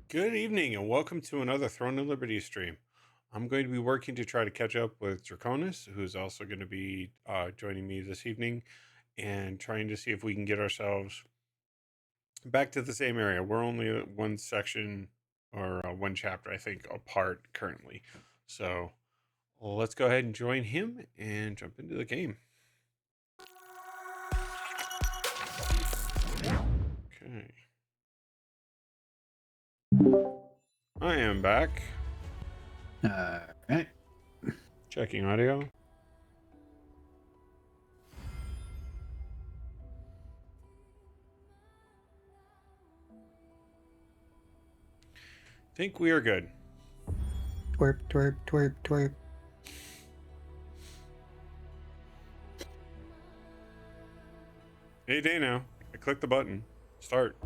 Good evening and welcome to another Throne of Liberty stream. I'm going to be working to try to catch up with Draconis, who's also going to be joining me this evening, and trying to see if we can get ourselves back to the same area. We're only one section or one chapter, I think, apart currently. So let's go ahead and join him and jump into the game. Okay. I am back. Alright. Checking audio. Think we are good. Twerp, twerp, twerp, twerp. Hey, Dano. I clicked the button. Start.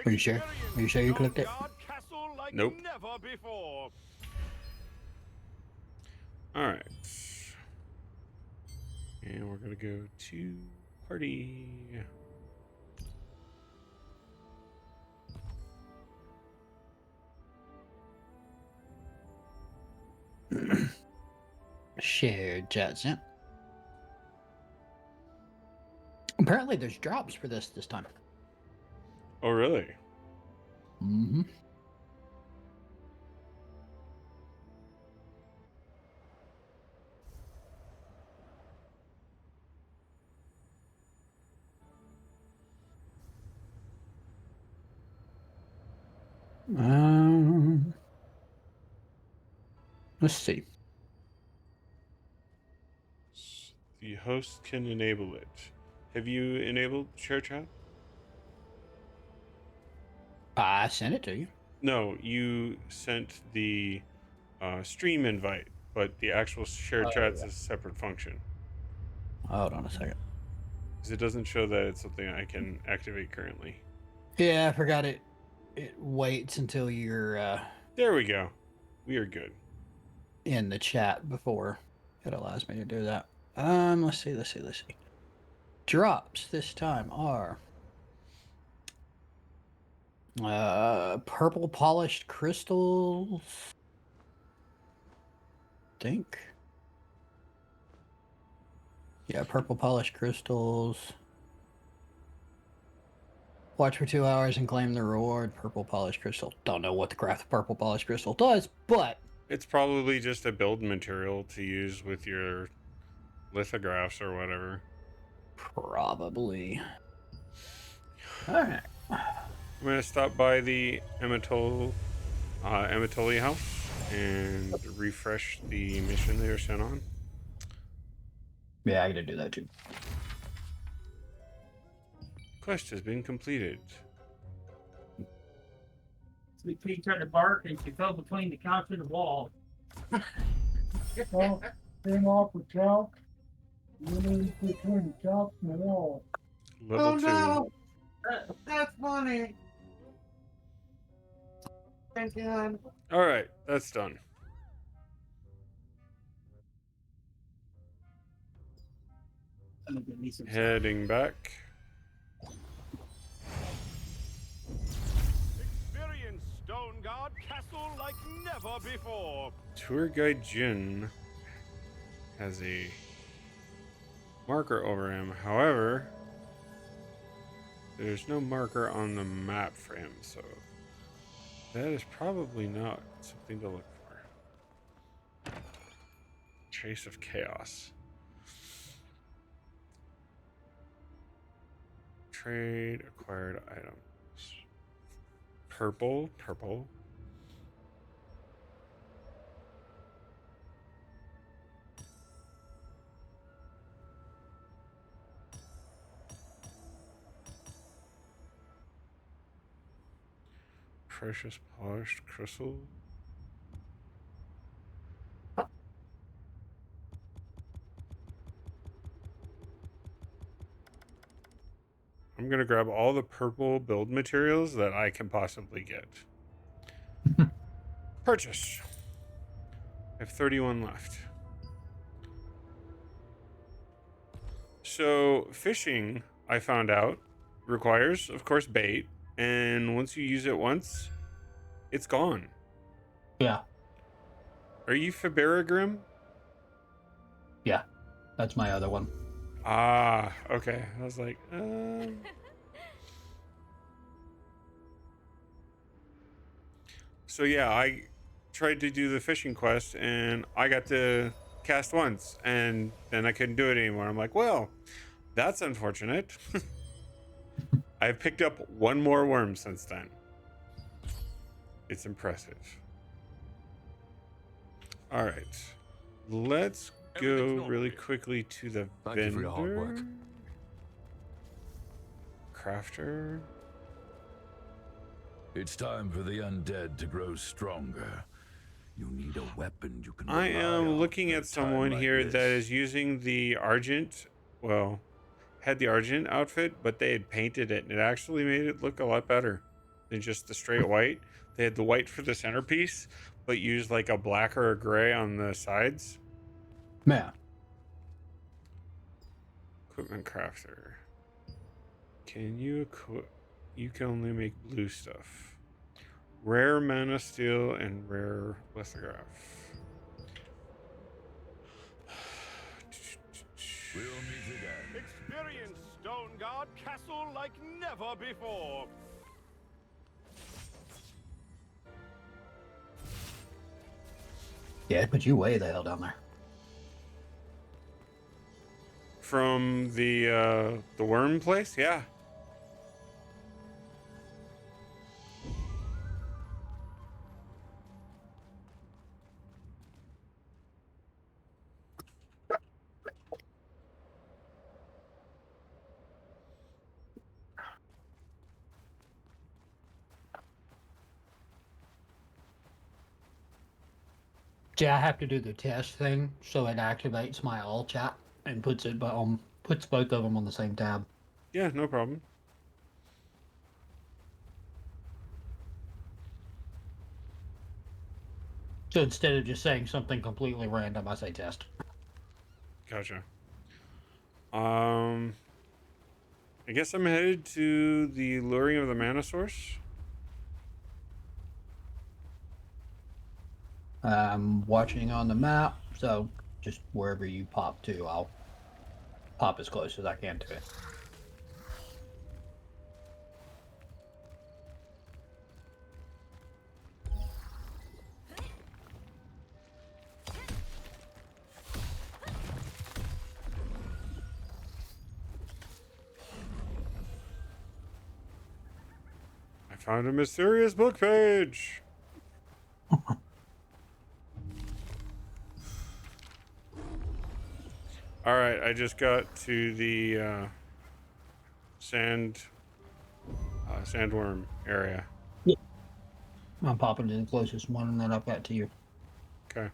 Are you sure? Are you sure you clicked it? Like Nope. Never before. All right. And we're going to go to party. Shared chat sent. Apparently there's drops for this time. Oh, really? Mm-hmm. Let's see. The host can enable it. Have you enabled share chat? I sent it to you. No, you sent the stream invite, but the actual share chat's a separate function. Hold on a second. Because it doesn't show that it's something I can activate currently. Yeah, I forgot it. It waits until you're There we go. We are good. in the chat before it allows me to do that. Let's see. Drops this time are purple polished crystals. Think. Yeah, purple polished crystals. Watch for 2 hours and claim the reward. Purple polished crystal. Don't know what the craft purple polished crystal does, but It's probably just a build material to use with your lithographs or whatever. probably. Alright. I'm going to stop by the Ematoli house and refresh the mission they were sent on. Yeah, I gotta do that too. Quest has been completed. Sweet pea tried to bark and she fell between the couch and the wall. Well, came off with chalk. Between the couch and the wall. Level 2. No! That's funny. Thank God. All right, that's done. Heading back. Experience Stone Guard Castle like never before. Tour guide Jin has a marker over him. However, there's no marker on the map for him, so that is probably not something to look for. Trace of Chaos. Trade acquired items. Purple. Precious polished crystal. I'm going to grab all the purple build materials that I can possibly get. Purchase. I have 31 left. So fishing, I found out, requires, of course, bait, and once you use it once, it's gone. Yeah, Are you Faberagrim? yeah. That's my other one. Ah, okay. I was like, So yeah, I tried to do the fishing quest, and I got to cast once, and then I couldn't do it anymore. I'm like, well, that's unfortunate. I've picked up one more worm since then. It's impressive. All right, let's go really quickly to the Thank you for your hard work. vendor. Crafter. It's time for the undead to grow stronger. You need a weapon you can I rely am on looking in a at someone time like here that this. is using the Argent, well, had the Argent outfit, but they had painted it, and it actually made it look a lot better than just the straight white. They had the white for the centerpiece, but used like a black or a gray on the sides. Yeah. Equipment crafter. Can you equip? You can only make blue stuff. Rare mana steel and rare lithograph. We'll meet again. Experience Stone Guard Castle like never before. Yeah, it put you way the hell down there. From the worm place, yeah. Yeah, I have to do the test thing, so it activates my all chat and puts both of them on the same tab. Yeah, no problem. So instead of just saying something completely random, I say test. Gotcha. I guess I'm headed to the luring of the mana source. I'm watching on the map, so just wherever you pop to, I'll pop as close as I can to it. I found a mysterious book page. All right, I just got to the sandworm area. I'm popping to the closest one that I've got to you. Okay,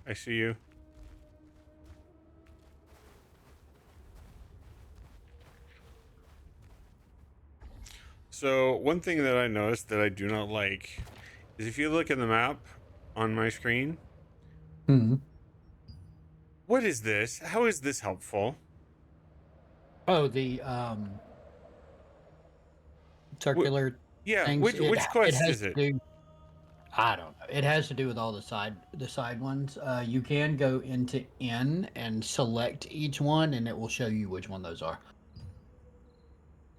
I see you. So one thing that I noticed that I do not like is if you look at the map on my screen. Mm-hmm. What is this? How is this helpful? Oh, the circular Yeah, things. which It quest has is to it? do. I don't know. It has to do with all the side ones. You can go into N and select each one, and it will show you which one those are.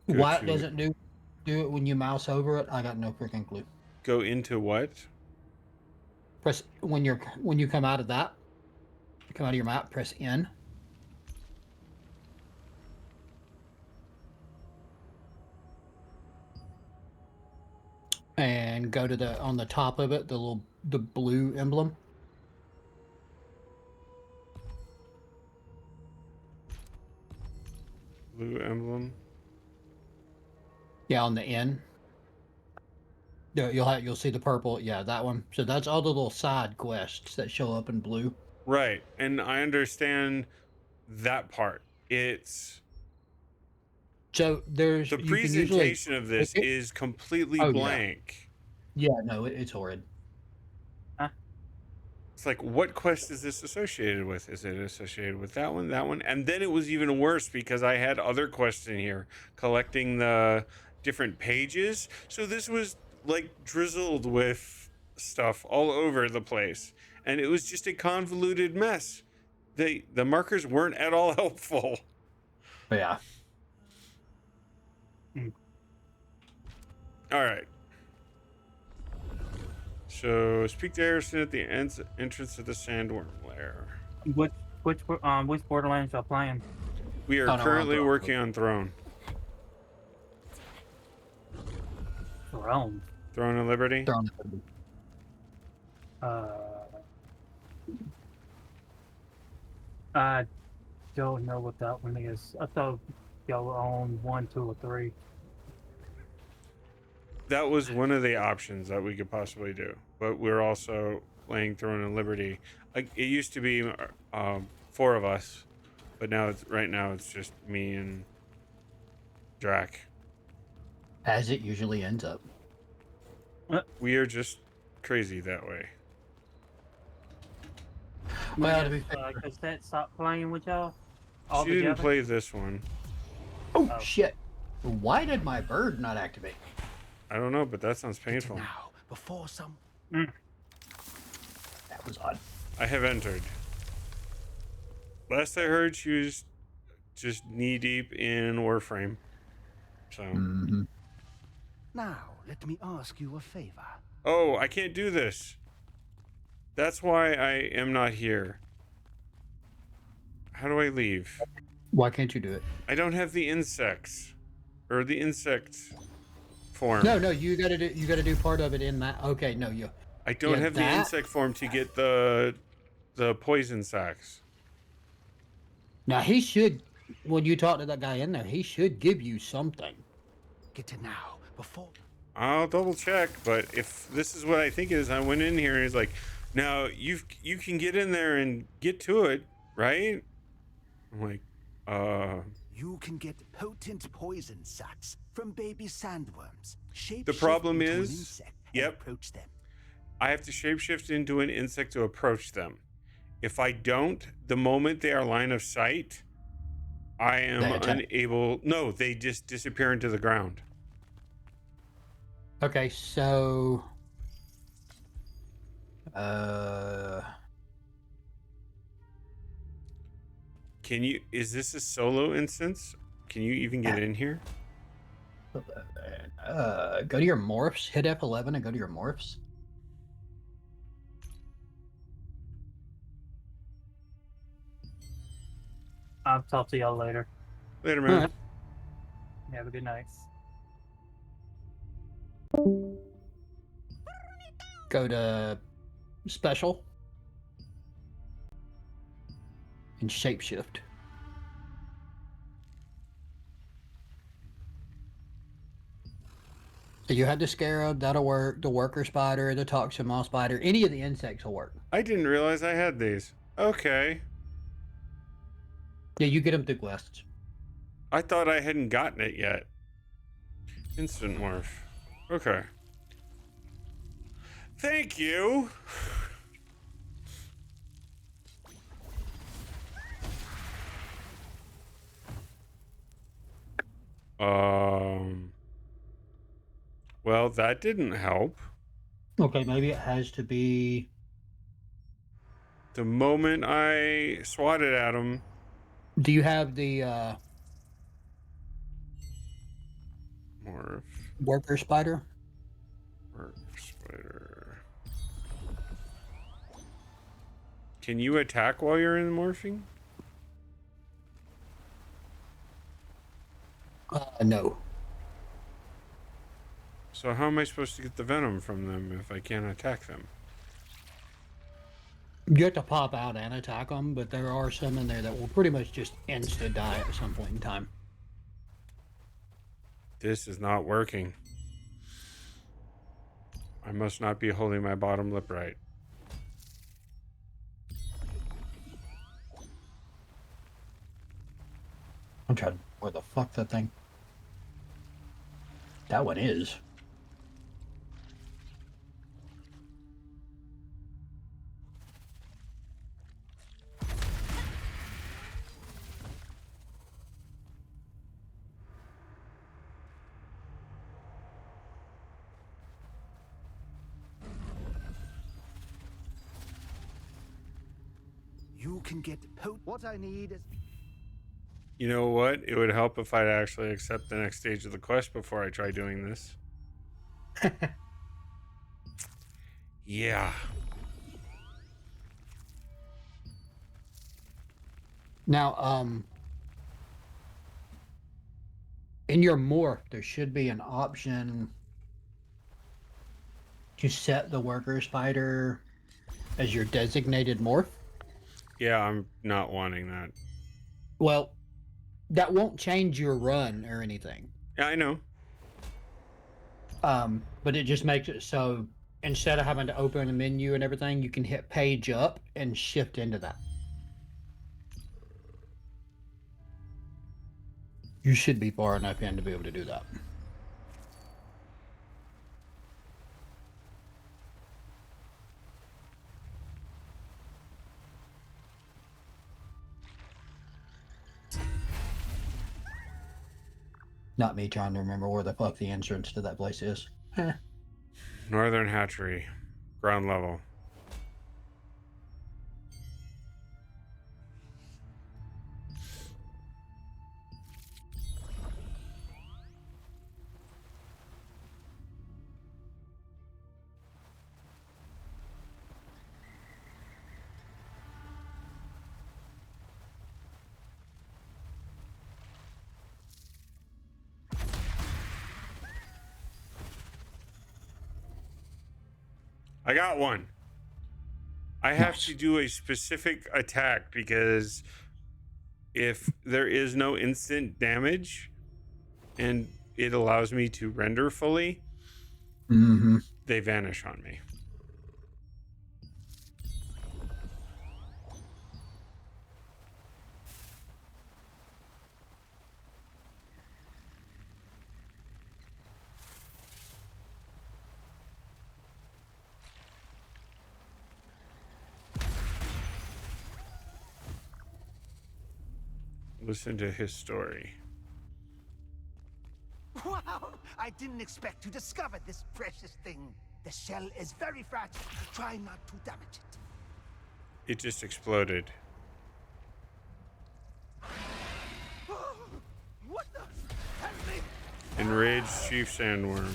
Go Why it to doesn't do it when you mouse over it, I got no freaking clue. go into what? Press when you come out of that, come out of your map, press N. And go to the on the top of it, the blue emblem. Blue emblem. Yeah, on the N. Yeah, you'll see the purple. Yeah, that one. So that's all the little side quests that show up in blue. Right, and I understand that part. It's So there's the you can usually presentation of this is completely Oh, yeah. blank. Yeah, no, it's horrid. It's like, what quest is this associated with? Is it associated with that one, that one? And then it was even worse because I had other quests in here collecting the different pages. So this was like drizzled with stuff all over the place, and it was just a convoluted mess. The markers weren't at all helpful. But yeah. All right. So speak to Harrison at the entrance of the sandworm lair. Which Borderlands y'all playing? We are Oh, no, we're on currently Throne. working on Throne. Throne. Throne of Liberty. They're on the I don't know what that one is. I thought y'all own 1, 2, or 3. That was one of the options that we could possibly do, but we're also playing Throne of Liberty. Like, it used to be 4 of us, but now right now it's just me and Drac. as it usually ends up. We are just crazy that way. Well, to be fair. Because that stopped playing with y'all She didn't altogether. play this one. Oh, Oh. shit. Why did my bird not activate? I don't know, but that sounds painful. Now, before some That was odd. I have entered. Last I heard, she was just knee deep in Warframe. So, Mm-hmm. now, let me ask you a favor. oh, I can't do this. That's why I am not here. How do I leave? Why can't you do it? I don't have the insects or the insect form. No, you gotta do part of it in that. Okay, no, you. I don't yeah, have the that- insect form to get the poison sacks. Now he should. When you talk to that guy in there, he should give you something. Get it now, before. I'll double check, but if this is what I think it is, I went in here and he's like, "Now you can get in there and get to it, right?" I'm like, You can get potent poison sacs from baby sandworms. Shape The problem into an is- insect and yep. approach them. I have to shapeshift into an insect to approach them. If I don't, the moment they are line of sight, I am They attack. unable. No, they just disappear into the ground. Okay, so. Can you? Is this a solo instance? Can you even get in here? Go to your morphs. Hit F11 and go to your morphs. I'll talk to y'all later. Later, man. Alright. Have a good night. Go to special and shapeshift. So you have the scarab, that'll work. The worker spider, the toxin moth spider, any of the insects will work. I didn't realize I had these. Okay. Yeah, you get them through quests. I thought I hadn't gotten it yet. Instant morph. Okay. Thank you. Well, that didn't help. Okay, maybe it has to be. The moment I swatted at him, Do you have the morph, worker spider? morph, spider. Can you attack while you're in morphing? No. So how am I supposed to get the venom from them if I can't attack them? You have to pop out and attack them, but there are some in there that will pretty much just insta die at some point in time. This is not working. I must not be holding my bottom lip right. I'm trying. Where the fuck that thing? That one is. you can get what I need is You know what? It would help if I'd actually accept the next stage of the quest before I try doing this. Yeah. Now, in your morph, there should be an option to set the worker spider as your designated morph. Yeah, I'm not wanting that. Well, that won't change your run or anything. Yeah, I know. But it just makes it so instead of having to open a menu and everything, you can hit page up and shift into that. You should be far enough in to be able to do that. Not me trying to remember where the fuck the entrance to that place is. Northern Hatchery. Ground level. I got one. I have Nice. to do a specific attack because if there is no instant damage and it allows me to render fully, Mm-hmm. they vanish on me. Listen to his story. Wow! I didn't expect to discover this precious thing. The shell is very fragile. Try not to damage it. It just exploded. What the? Help me! Enraged Chief Sandworm.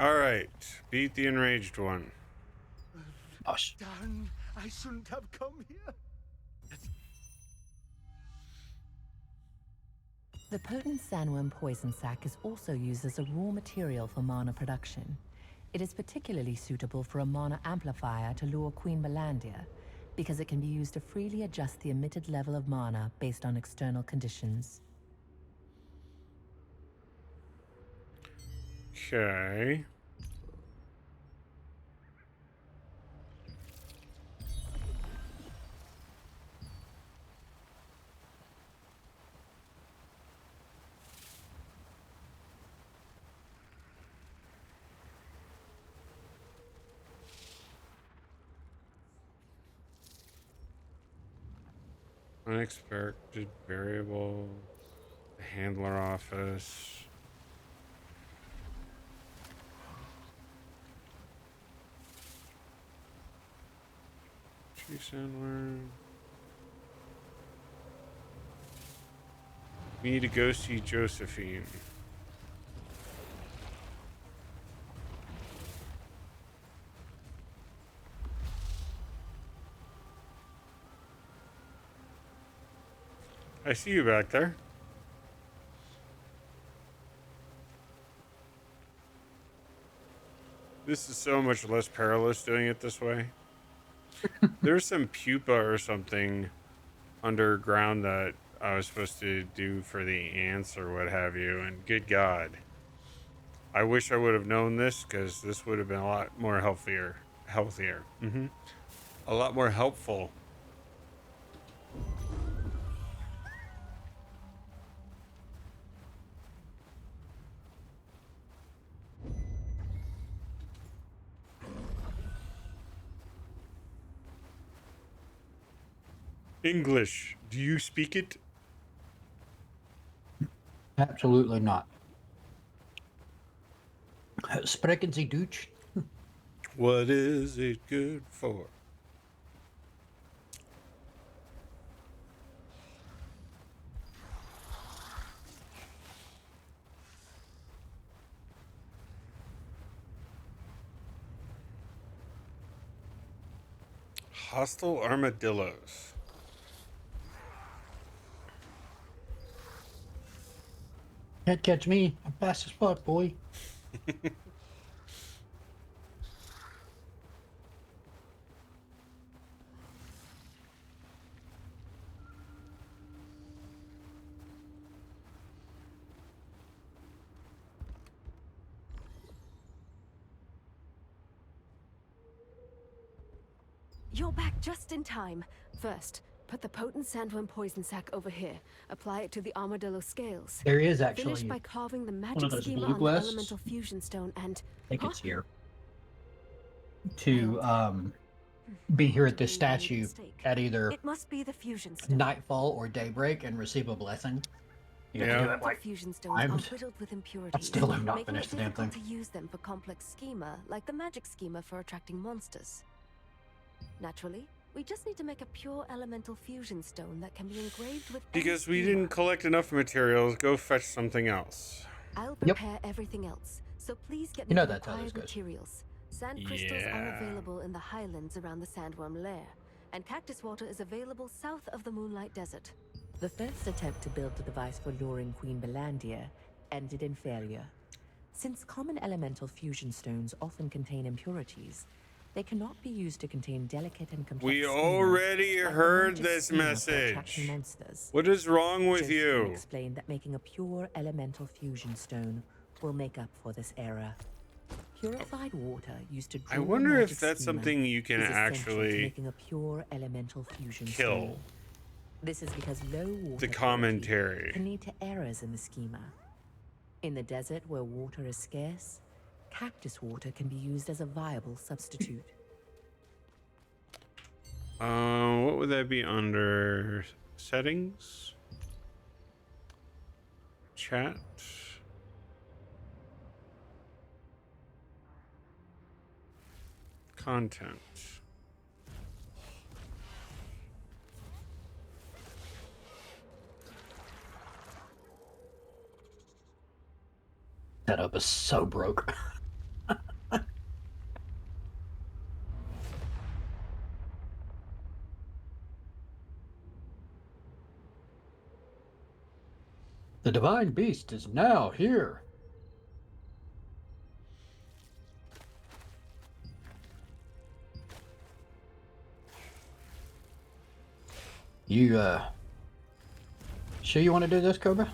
All right, beat the enraged one. Gosh. Darn, I shouldn't have come here. The potent sandworm poison sac is also used as a raw material for mana production. It is particularly suitable for a mana amplifier to lure Queen Melandia, because it can be used to freely adjust the emitted level of mana based on external conditions. Okay. Unexpected variable. The handler office. Chief handler. We need to go see Josephine. I see you back there. This is so much less perilous doing it this way. There's some pupa or something underground that I was supposed to do for the ants or what have you, and good God. I wish I would have known this, because this would have been a lot more healthier. A lot more helpful. English. Do you speak it? Absolutely not. Sprechen Sie Deutsch? What is it good for? Hostile armadillos. Can't catch me. I'm fast as fuck, boy. You're back just in time. First, put the potent sandworm poison sac over here. Apply it to the armadillo scales. There is Finish actually by carving the one magic of those schema blue on the quests. elemental fusion stone and... I think Huh? it's here. To be here at this Believe I made a statue mistake. at either It must be the fusion stone. nightfall or daybreak and receive a blessing. You have to Yeah. do it Elemental like fusion stones are times. whittled with I impurities, still have not making finished it the damn difficult thing. to use them for complex schema, like the magic schema for attracting monsters. Naturally, we just need to make a pure elemental fusion stone that can be engraved with any Because we schema. didn't collect enough materials, go fetch something else. I'll Yep. prepare everything else, so please get You me know the that's how this required goes. materials. Sand crystals are Yeah. available in the highlands around the sandworm lair, and cactus water is available south of the Moonlight Desert. The first attempt to build the device for luring Queen Belandia ended in failure. Since common elemental fusion stones often contain impurities, they cannot be used to contain delicate and complex We schema, already like the heard magic this schema for attracting message. monsters. What is wrong with Josephine you? explained that making a pure elemental fusion stone will make up for this error. Purified water used to draw I wonder magic if that's schema something you can is essential to actually making a pure elemental fusion kill. stone. This is because low water The purity commentary. can lead to errors in the schema. In the desert where water is scarce, cactus water can be used as a viable substitute. What would that be under? Settings? Chat? Content. Setup is so broke. The divine beast is now here. You sure you want to do this, Cobra?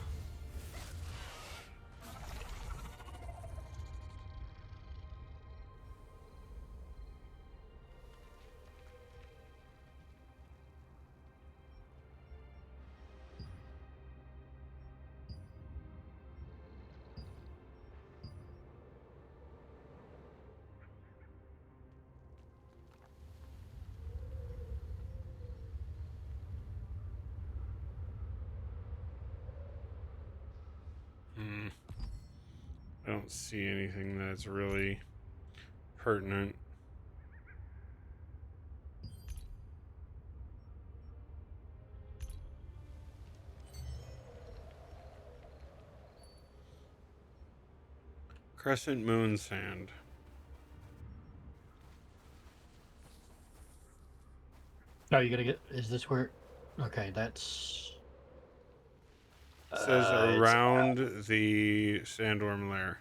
don't see anything that's really pertinent. Crescent moon sand. Oh, you gonna get? Is this where? Okay, that's. It says It's. around the sandworm lair.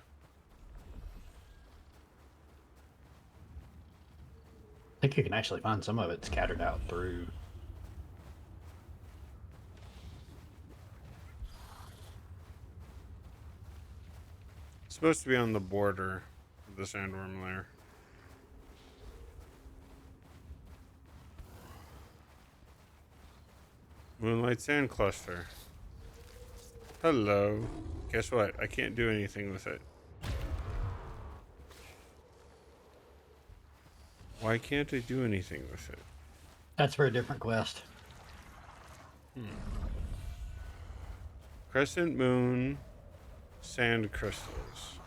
I think you can actually find some of it scattered out through. It's supposed to be on the border of the sandworm lair. Moonlight sand cluster. Hello. Guess what? I can't do anything with it. Why can't I do anything with it? That's for a different quest. Crescent moon sand crystals.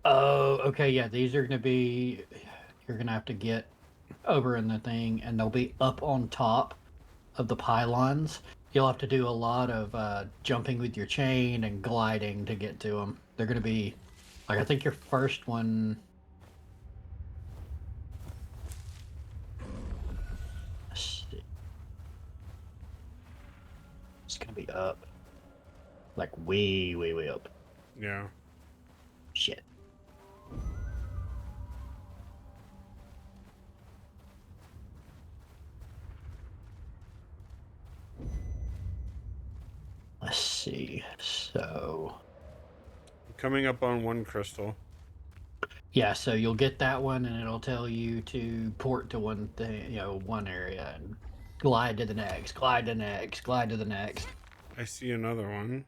Oh, okay, yeah. These are gonna be. You're gonna have to get over in the thing, and they'll be up on top of the pylons. You'll have to do a lot of jumping with your chain and gliding to get to them. They're gonna be, like, I think your first one. Let's see. It's gonna be up, like way, way, way up. Yeah. Shit. Let's see. So. Coming up on one crystal. Yeah, so you'll get that one, and it'll tell you to port to one thing, one area, and glide to the next, glide to the next, glide to the next. I see another one.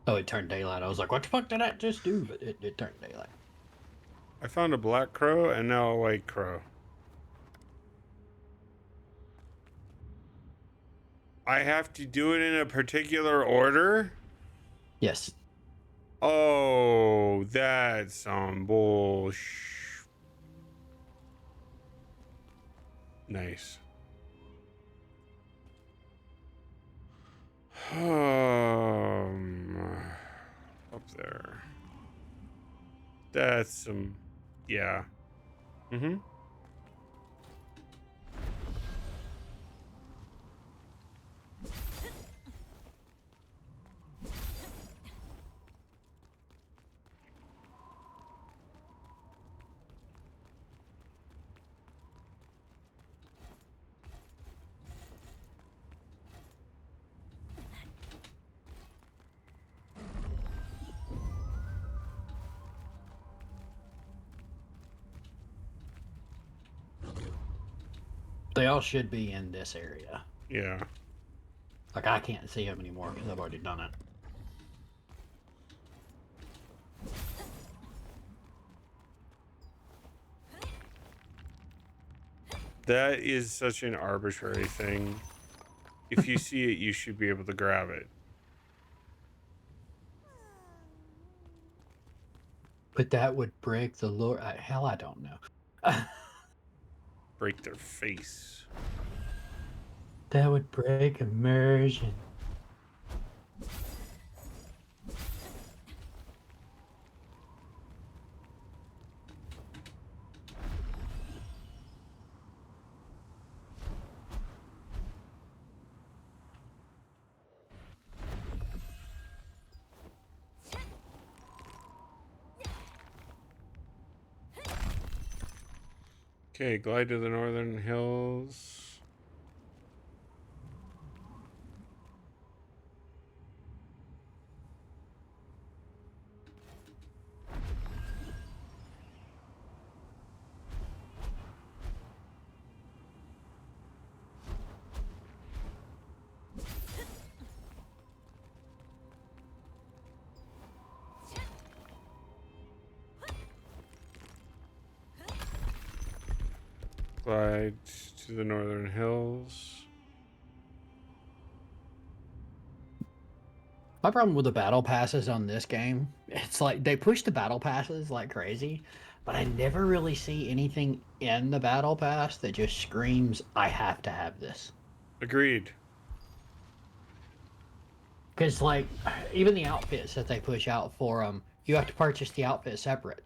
Oh, it turned daylight. I was like, what the fuck did that just do? But it turned daylight. I found a black crow and now a white crow. I have to do it in a particular order? Yes. Oh, that's some bullsh. Nice. Up there. That's some, yeah. Mm-hmm. They all should be in this area. Yeah. Like, I can't see them anymore because I've already done it. That is such an arbitrary thing. If you see it, you should be able to grab it. But that would break the lure. Hell, I don't know. Break their face. That would break immersion. Okay, glide to the northern hills. Slide to the northern hills. My problem with the battle passes on this game, it's like they push the battle passes like crazy, but I never really see anything in the battle pass that just screams, I have to have this. Agreed. Because, like, even the outfits that they push out for them, you have to purchase the outfit separate.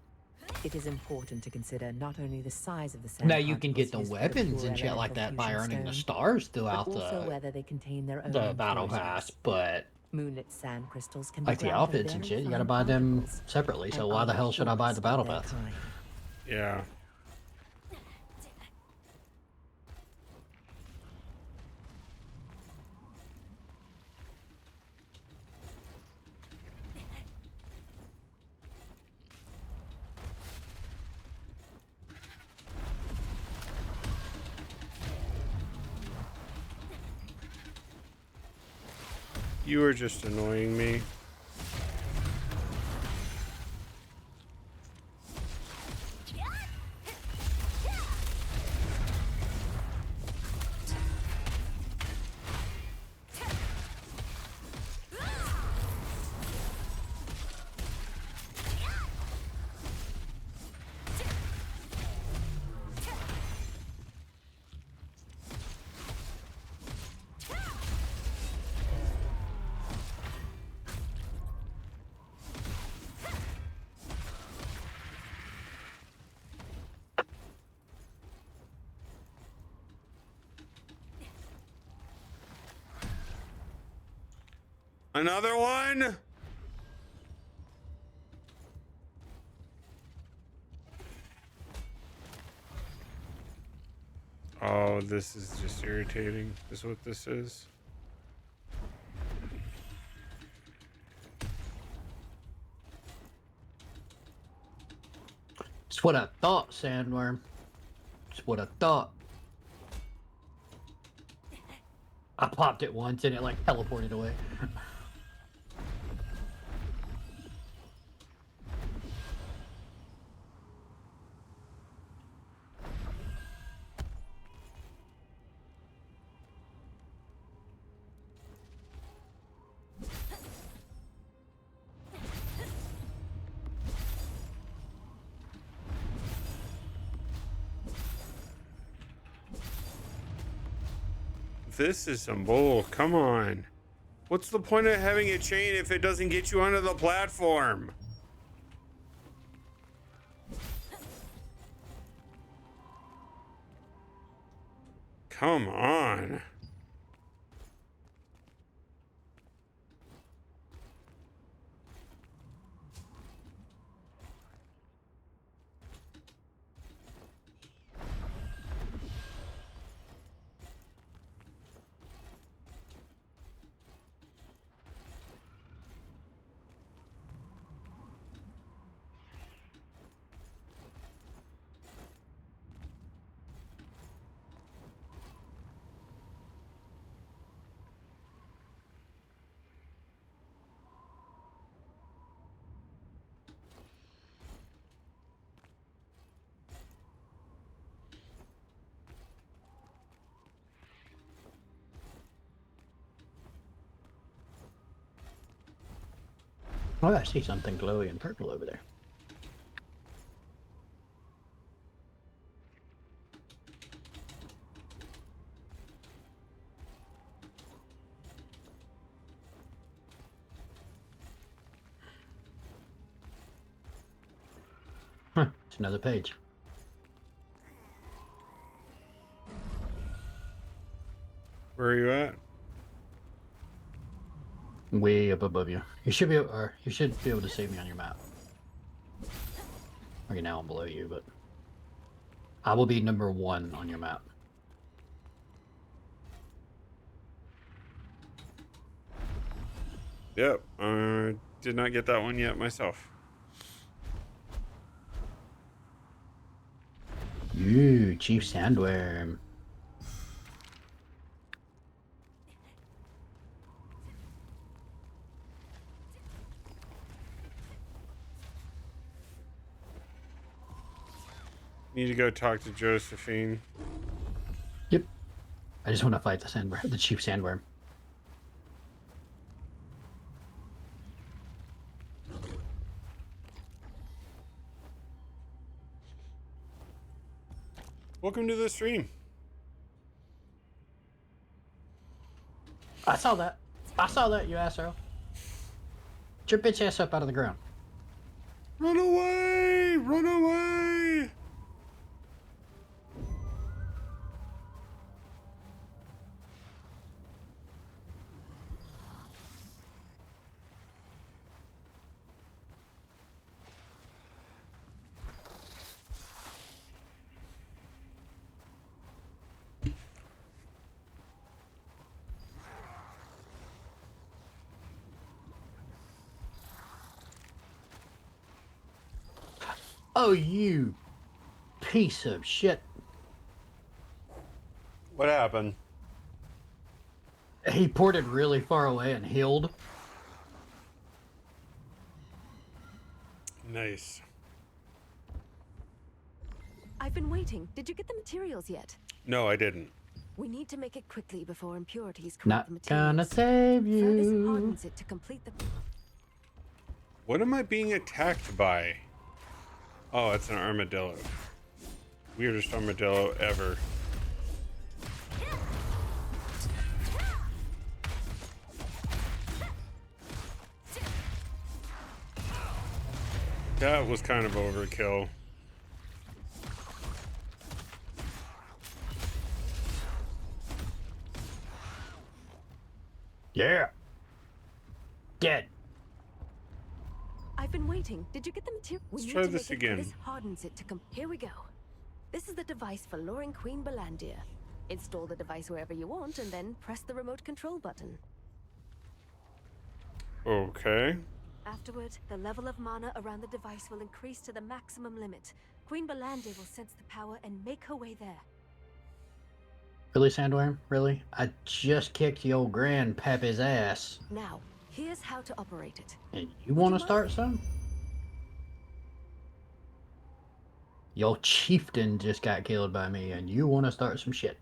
It is important to consider not only the size of the sand Now, you can get particles the used for weapons pure and shit like elemental that by fusion earning the stone, stars but throughout also whether they contain their own the battle pass, impurities. but Moonlit sand crystals can be like the ground to outfits and very shit, you gotta fine buy them particles separately. and So why are the the hell should I buy purest the of battle their pass? kind. Yeah. You are just annoying me. Another one? Oh, this is just irritating. Is what this is. It's what I thought, Sandworm. It's what I thought. I popped it once and it like teleported away. This is some bull. Come on. What's the point of having a chain if it doesn't get you onto the platform? Come on. Oh, I see something glowy and purple over there. Huh, it's another page. Where are you at? Way up above you. You should be, or you should be able to see me on your map. Okay, now I'm below you, but I will be number 1 on your map. Yep. Did not get that one yet myself. Ooh, Chief Sandworm. Need to go talk to Josephine. I just want to fight the chief sandworm. Welcome to the stream. I saw that. I saw that, you asshole. Get your bitch ass up out of the ground. Run away! Run away! Oh, you piece of shit. What happened? He ported really far away and healed. Nice. I've been waiting. Did you get the materials yet? No, I didn't. We need to make it quickly before impurities corrupt Not the materials. gonna save Fergus you. hardens it to complete the... What am I being attacked by? Oh, it's an armadillo. Weirdest armadillo ever. That was kind of overkill. Yeah. Dead. I've been waiting. Did you get the material? Let's try this again. This hardens it to Here we go. This is the device for luring Queen Belandia. Install the device wherever you want, and then press the remote control button. Okay. Afterward, the level of mana around the device will increase to the maximum limit. Queen Belandia will sense the power and make her way there. Really, Sandworm? Really? I just kicked the old grandpappy's ass. Now, here's how to operate it. And you want to start some? Your chieftain just got killed by me, and you want to start some shit.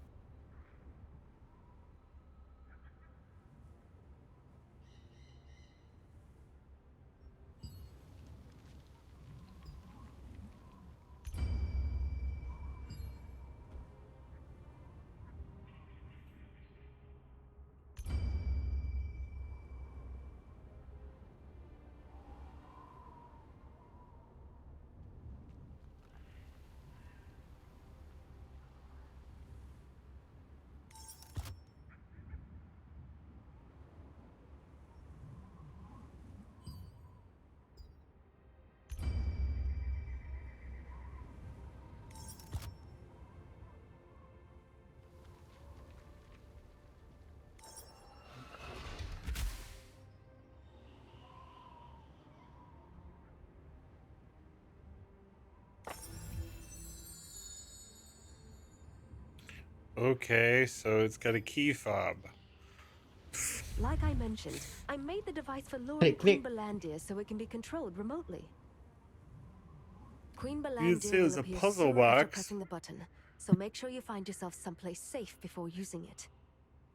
Okay, so it's got a key fob. Like I mentioned, I made the device for luring Queen Belandia so it can be controlled remotely. Queen You'd say it Belandia was will a appear puzzle soon after box. pressing the button, so make sure you find yourself someplace safe before using it.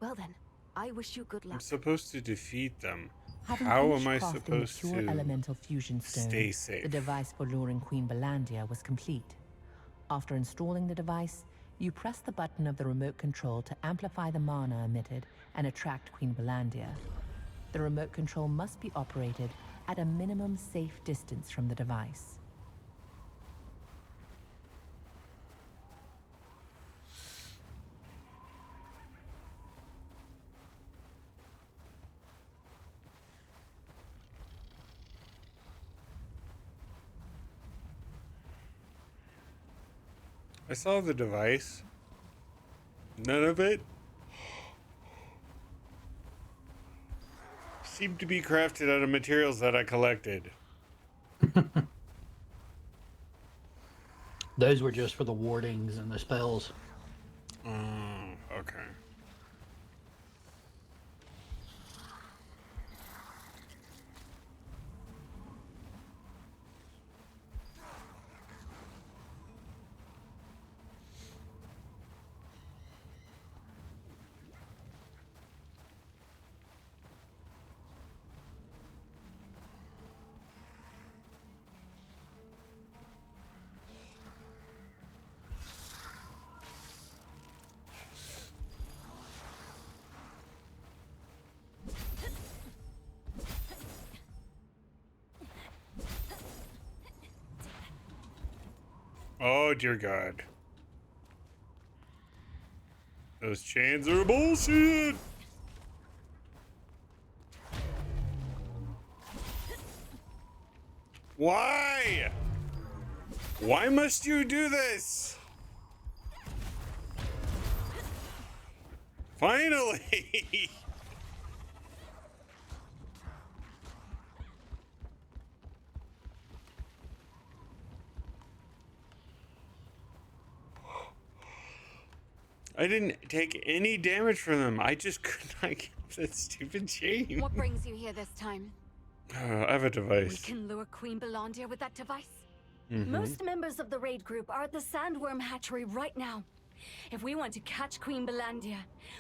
Well then, I wish you good I'm luck. supposed to defeat them. Having How finished am I crafting supposed the pure to elemental fusion stone, stay safe? the device for luring Queen Belandia was complete. After installing the device, you press the button of the remote control to amplify the mana emitted and attract Queen Belandia. The remote control must be operated at a minimum safe distance from the device. I saw the device. None of it seemed to be crafted out of materials that I collected. Those were just for the wardings and the spells. Okay. Oh, dear God. Those chains are bullshit! Why? Why must you do this? Finally! I didn't take any damage from them. I just could not get that stupid chain. What brings you here this time? I have a device. We can lure Queen Belandia with that device. Mm-hmm. Most members of the raid group are at the Sandworm hatchery right now. If we want to catch Queen Belandia,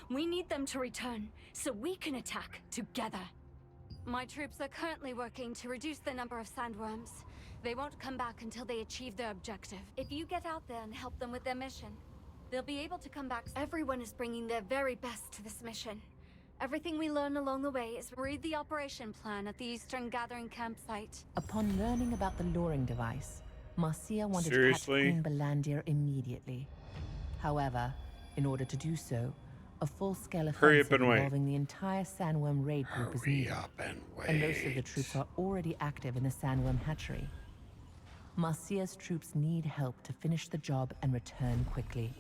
we need them to return so we can attack together. My troops are currently working to reduce the number of sandworms. They won't come back until they achieve their objective. If you get out there and help them with their mission, they'll be able to come back. Everyone is bringing their very best to this mission. Everything we learn along the way is read the operation plan at the Eastern Gathering campsite. Upon learning about the luring device, Marcia wanted Seriously? to catch Queen Belandia immediately. However, in order to do so, a full-scale Hurry up offensive and wait. involving the entire Sandworm raid group is Hurry needed, up and wait. and most of the troops are already active in the Sandworm hatchery. Marcia's troops need help to finish the job and return quickly.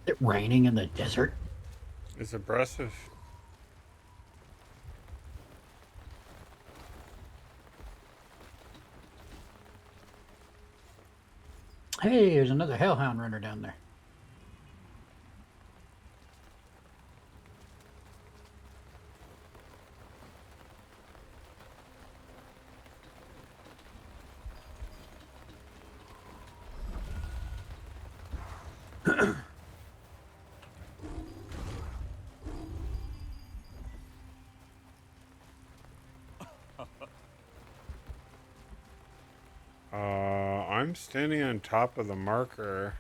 Is it raining in the desert? It's impressive. Hey, there's another Hellhound runner down there. I'm standing on top of the marker.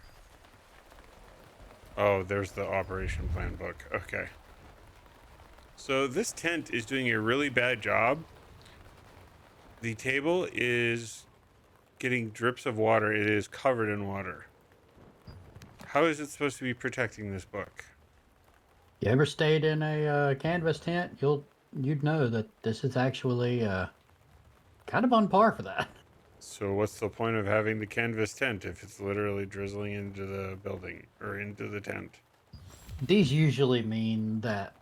Oh, there's the operation plan book. Okay. So this tent is doing a really bad job. The table is getting drips of water. It is covered in water. How is it supposed to be protecting this book? You ever stayed in a canvas tent? You'd know that this is actually kind of on par for that. So what's the point of having the canvas tent if it's literally drizzling into the building or into the tent? These usually mean that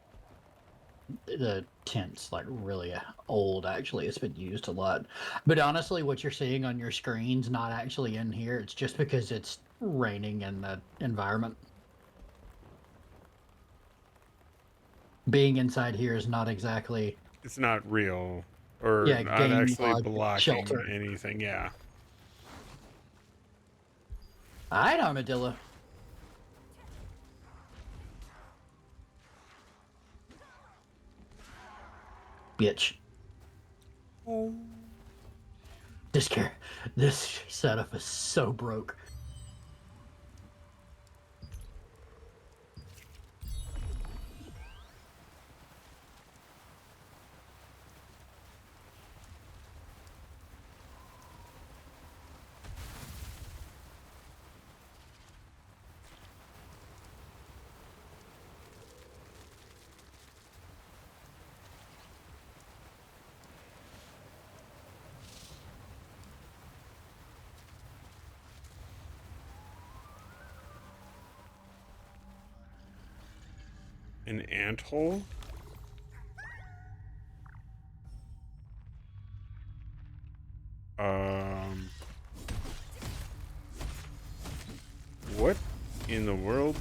the tent's like really old. Actually, it's been used a lot. But honestly, what you're seeing on your screen's not actually in here. It's just because it's raining in the environment. Being inside here is not exactly. It's not real. Or Yeah, not game actually log blocking shelter. anything, yeah. Alright, Armadillo. Bitch. Oh. This setup is so broke. An anthole? What in the world?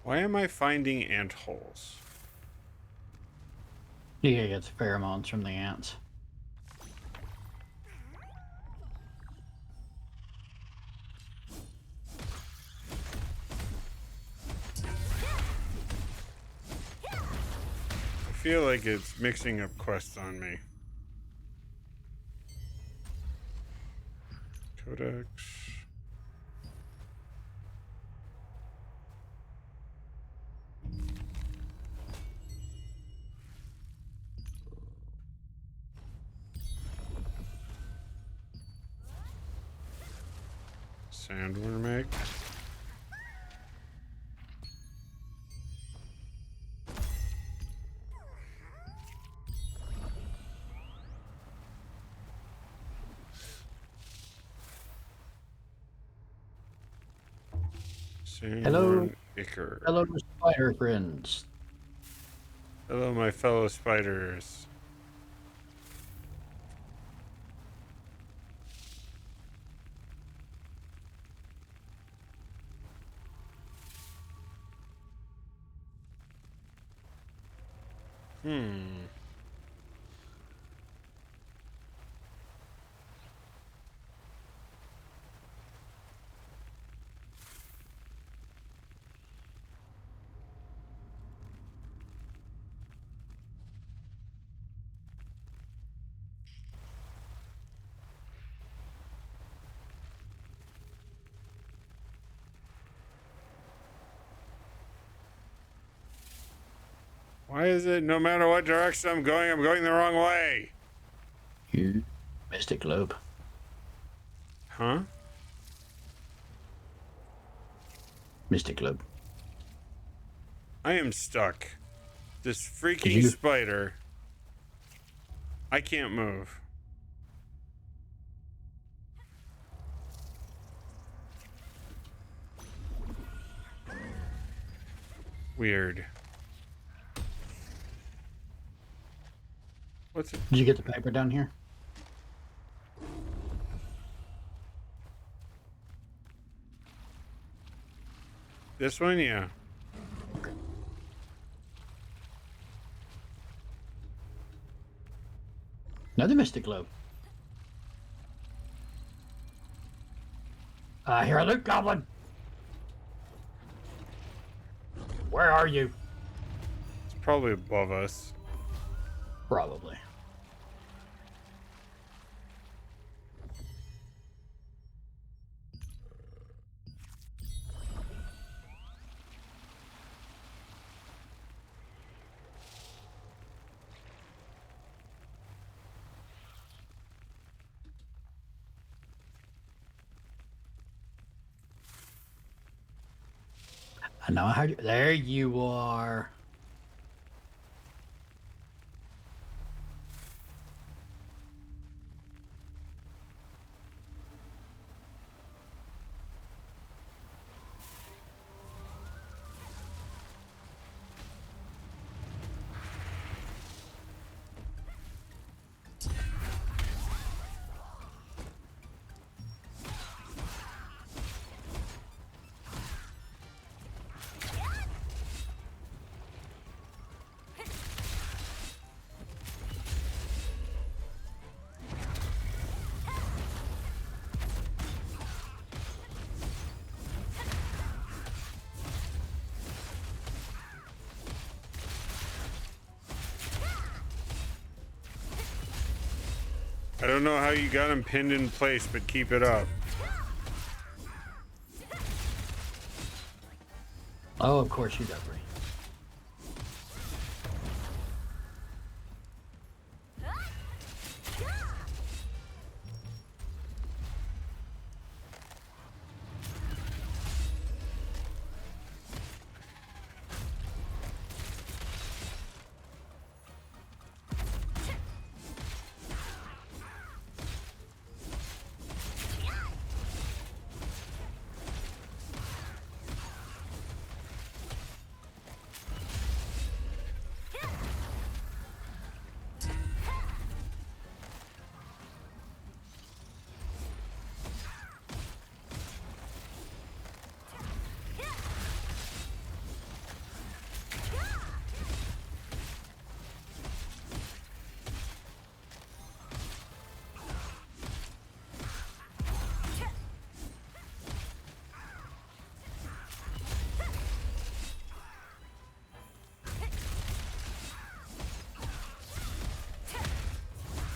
Why am I finding ant holes? Yeah, it's pheromones from the ants. I feel like it's mixing up quests on me. Codex. Sandworm egg. Hello. Sandworm ichor. Hello, spider friends. Hello, my fellow spiders. Why is it no matter what direction I'm going the wrong way? You Mystic Globe. Huh? Mystic Globe. I am stuck. This Did freaking you- spider. I can't move. Weird. What's it? Did you get the paper down here? This one? Yeah. Another Mystic Globe. I hear a loot goblin. Where are you? It's probably above us. Probably. I know how you. There you are. I don't know how you got him pinned in place, but keep it up. Oh, of course you got free.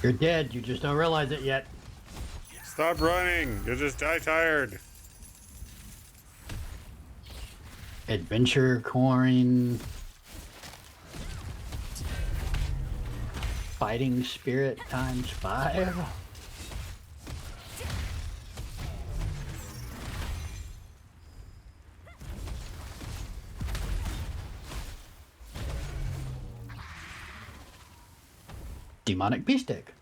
You're dead. You just don't realize it yet. Stop running. You'll just die tired. Adventure coin. Fighting spirit times 5. Demonic bee stick.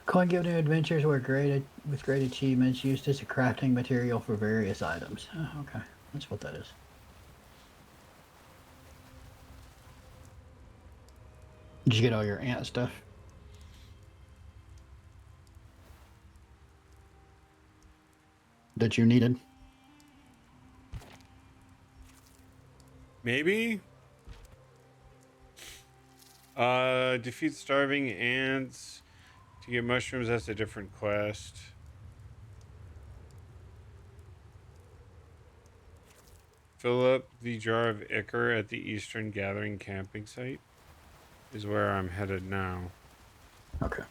Coin given to adventures with great achievements used as a crafting material for various items. Oh, okay, that's what that is. Did you get all your ant stuff? That you needed? Maybe? Defeat starving ants. To get mushrooms, that's a different quest. Fill up the jar of ichor at the Eastern Gathering camping site is where I'm headed now. Okay.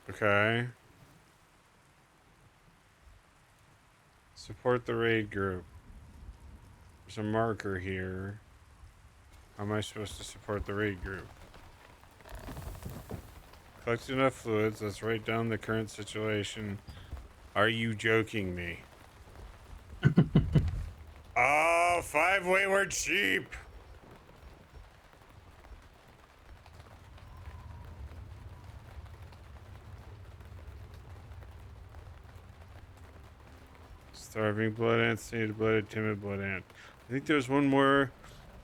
Okay. Support the raid group. There's a marker here. How am I supposed to support the raid group? Collect enough fluids. Let's write down the current situation. Are you joking me? Oh, 5 wayward sheep! Starving blood ant, sated blooded, timid blood ant. I think there's one more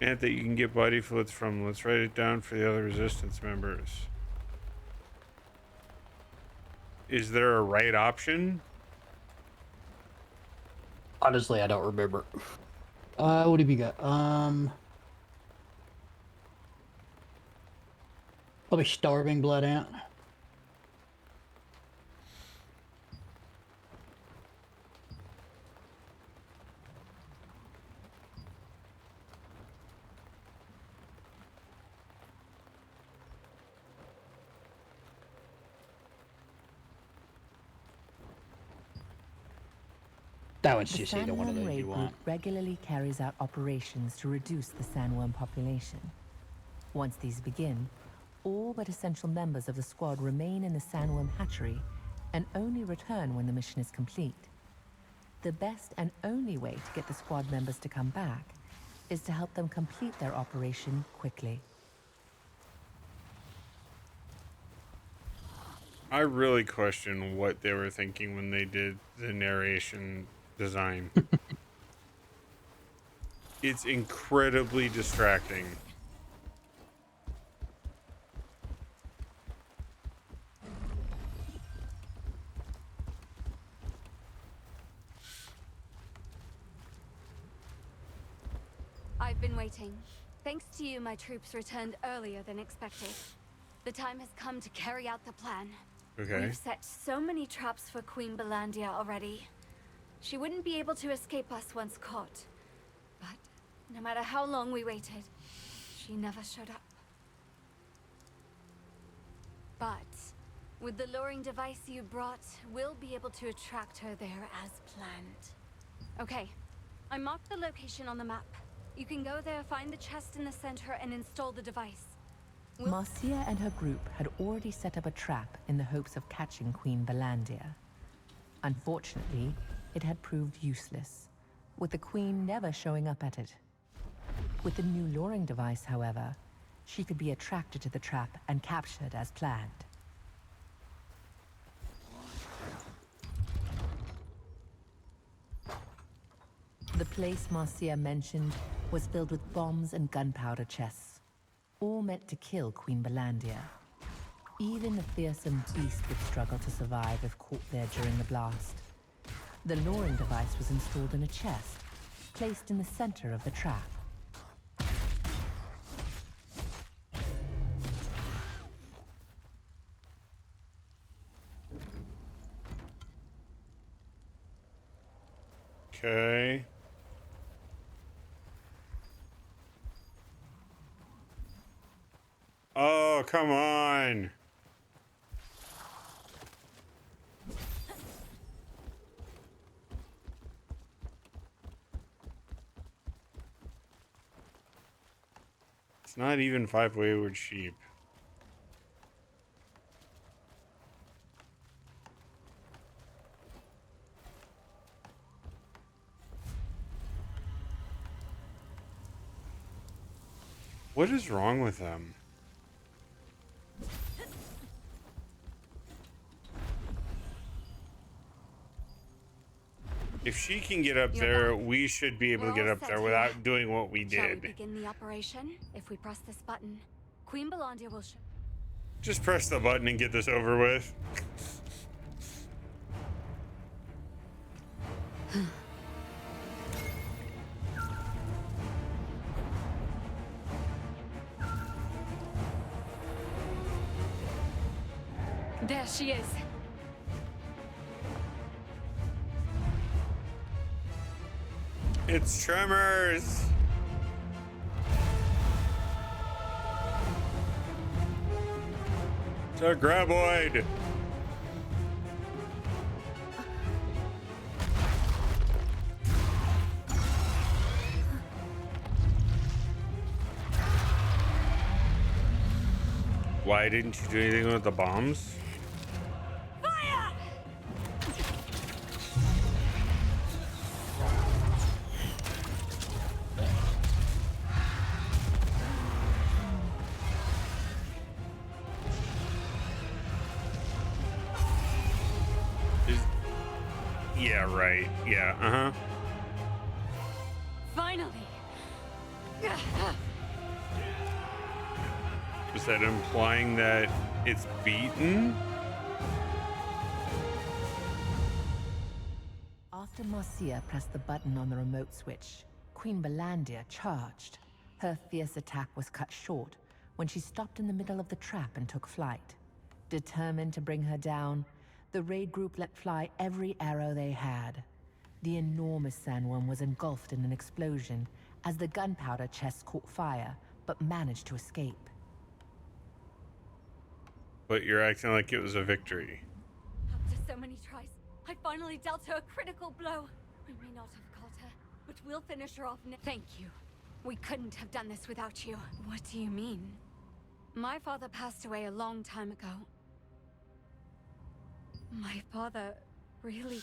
ant that you can get body fluids from. Let's write it down for the other resistance members. Is there a right option? Honestly, I don't remember. What have you got? Probably starving blood ant. That one's just either one of those you want. Regularly carries out operations to reduce the sandworm population. Once these begin, all but essential members of the squad remain in the sandworm hatchery and only return when the mission is complete. The best and only way to get the squad members to come back is to help them complete their operation quickly. I really question what they were thinking when they did the narration design. It's incredibly distracting. I've been waiting. Thanks to you, my troops returned earlier than expected. The time has come to carry out the plan. Okay. We've set so many traps for Queen Belandia already. She wouldn't be able to escape us once caught. But no matter how long we waited, she never showed up. But with the luring device you brought, we'll be able to attract her there as planned. Okay, I marked the location on the map. You can go there, find the chest in the center, and install the device. Marcia and her group had already set up a trap in the hopes of catching Queen Belandia. Unfortunately, it had proved useless, with the Queen never showing up at it. With the new luring device, however, she could be attracted to the trap and captured as planned. The place Marcia mentioned was filled with bombs and gunpowder chests, all meant to kill Queen Belandia. Even the fearsome beast would struggle to survive if caught there during the blast. The luring device was installed in a chest, placed in the center of the trap. Okay. Oh, come on. It's not even 5 wayward sheep. What is wrong with them? If she can get up there, we should be able to get up there without doing what we Shall we did. begin the operation? If we press this button, Queen Belandia will show. Just press the button and get this over with. There she is. It's Tremors. It's a graboid. Why didn't you do anything with the bombs? Fire! Yeah, right. Yeah, uh-huh. Finally. Is that implying that it's beaten? After Marcia pressed the button on the remote switch, Queen Belandia charged. Her fierce attack was cut short when she stopped in the middle of the trap and took flight. Determined to bring her down, the raid group let fly every arrow they had. The enormous sandworm was engulfed in an explosion as the gunpowder chest caught fire, but managed to escape. But you're acting like it was a victory. After so many tries, I finally dealt her a critical blow. We may not have caught her, but we'll finish her off next. Thank you. We couldn't have done this without you. What do you mean? My father passed away a long time ago. My father really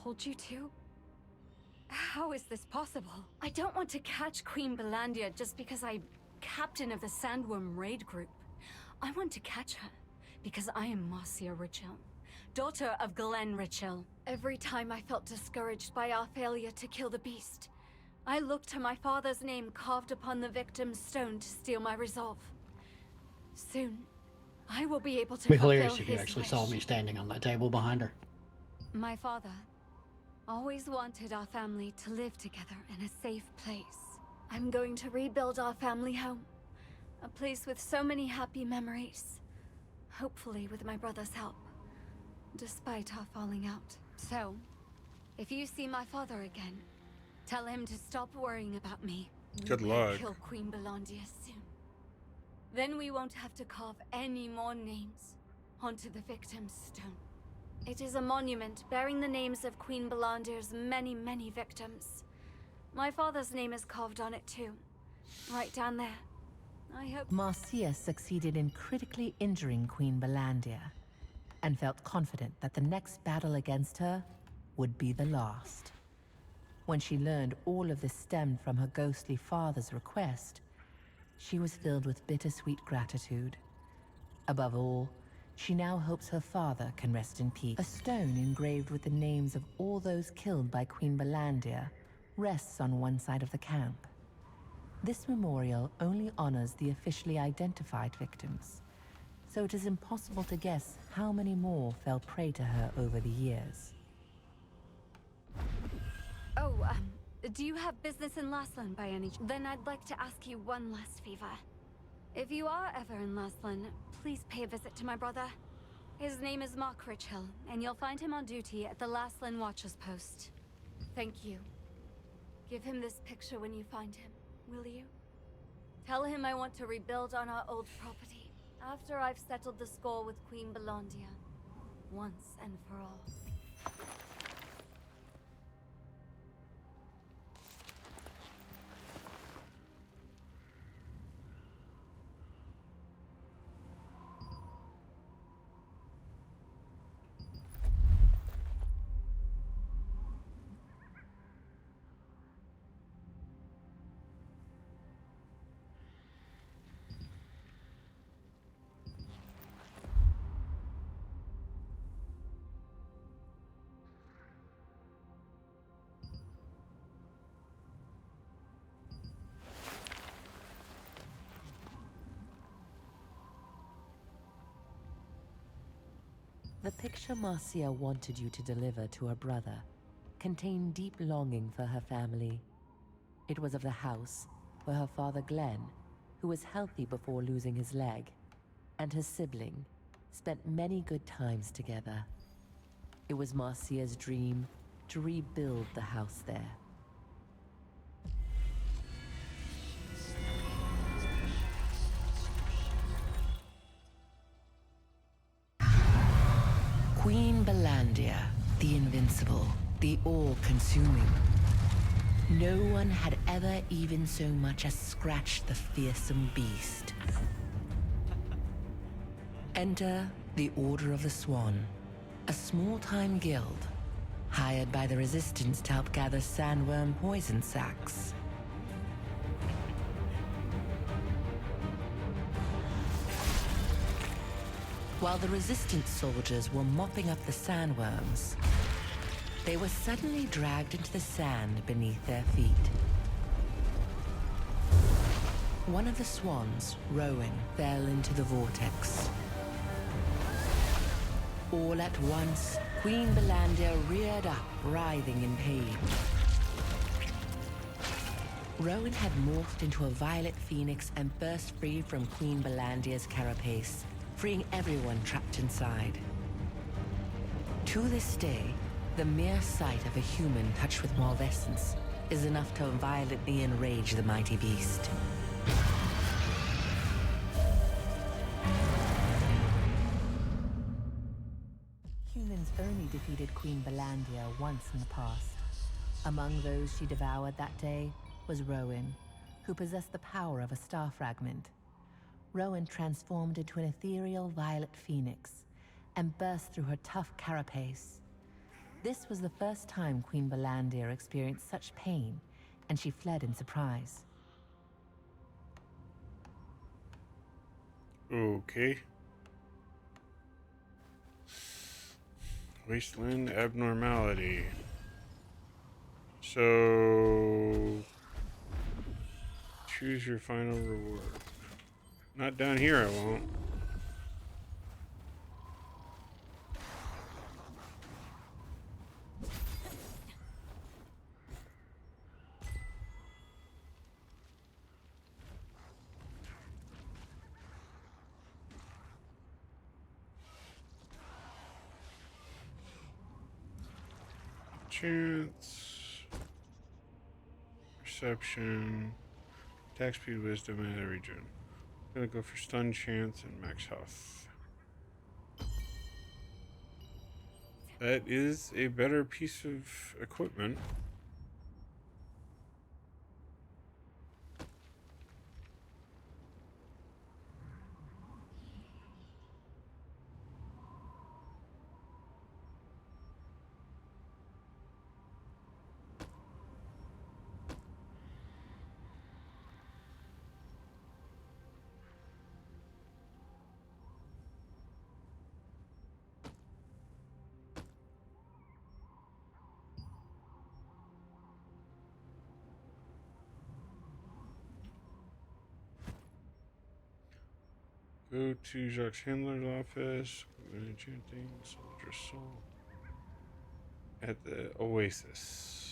told you to? How is this possible? I don't want to catch Queen Belandia just because I'm captain of the Sandworm raid group. I want to catch her because I am Marcia Richel, daughter of Glenn Richel. Every time I felt discouraged by our failure to kill the beast, I looked to my father's name carved upon the victim's stone to steel my resolve. Soon, I will be able to Be fulfill hilarious if you his actually wish. saw me standing on that table behind her. My father always wanted our family to live together in a safe place. I'm going to rebuild our family home. A place with so many happy memories. Hopefully with my brother's help. Despite our falling out. So, if you see my father again, tell him to stop worrying about me. Good We will luck. kill Queen Belandia soon. Then we won't have to carve any more names onto the victim's stone. It is a monument bearing the names of Queen Belandia's many, many victims. My father's name is carved on it too. Right down there. I hope... Marcia succeeded in critically injuring Queen Belandia, and felt confident that the next battle against her would be the last. When she learned all of this stemmed from her ghostly father's request, she was filled with bittersweet gratitude. Above all, she now hopes her father can rest in peace. A stone engraved with the names of all those killed by Queen Belandia rests on one side of the camp. This memorial only honors the officially identified victims, so it is impossible to guess how many more fell prey to her over the years. Oh, do you have business in Laslan by any chance? Then I'd like to ask you one last favor. If you are ever in Laslan, please pay a visit to my brother. His name is Mark Richhill, and you'll find him on duty at the Laslan Watcher's Post. Thank you. Give him this picture when you find him, will you? Tell him I want to rebuild on our old property, after I've settled the score with Queen Belandia, once and for all. The picture Marcia wanted you to deliver to her brother contained deep longing for her family. It was of the house where her father Glenn, who was healthy before losing his leg, and his sibling spent many good times together. It was Marcia's dream to rebuild the house there. Queen Belandia, the invincible, the all-consuming. No one had ever even so much as scratched the fearsome beast. Enter the Order of the Swan, a small-time guild, hired by the Resistance to help gather sandworm poison sacs. While the Resistance soldiers were mopping up the sandworms, they were suddenly dragged into the sand beneath their feet. One of the swans, Rowan, fell into the vortex. All at once, Queen Belandia reared up, writhing in pain. Rowan had morphed into a violet phoenix and burst free from Queen Belandia's carapace, freeing everyone trapped inside. To this day, the mere sight of a human touched with malvescence is enough to violently enrage the mighty beast. Humans only defeated Queen Belandia once in the past. Among those she devoured that day was Rowan, who possessed the power of a star fragment. Rowan transformed into an ethereal violet phoenix and burst through her tough carapace. This was the first time Queen Belandia experienced such pain, and she fled in surprise. Okay. Wasteland abnormality. So choose your final reward. Not down here, I won't. Chance, perception, attack speed, wisdom, and regen. I'm gonna go for stun, chance, and max health. That is a better piece of equipment. Go to Jacques Handler's office. Enchanting Soldier Soul at the Oasis.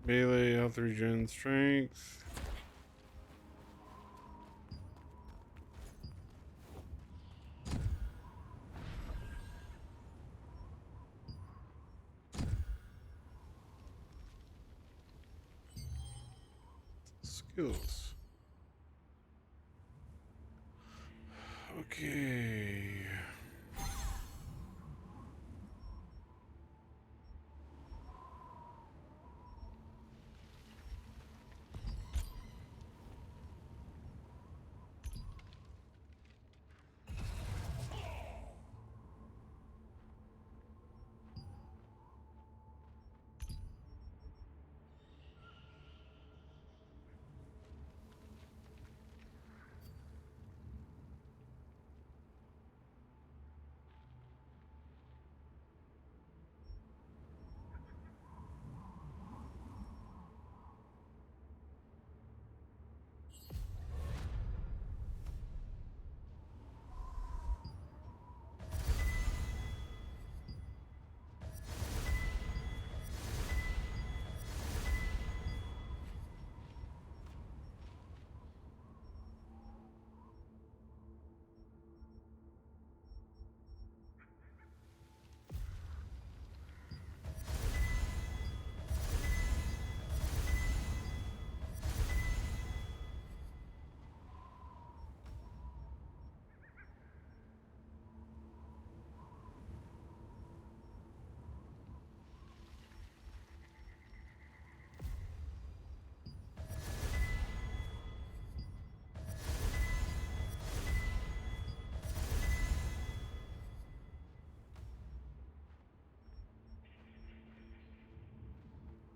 Melee, health regen, strength. Skills. Okay.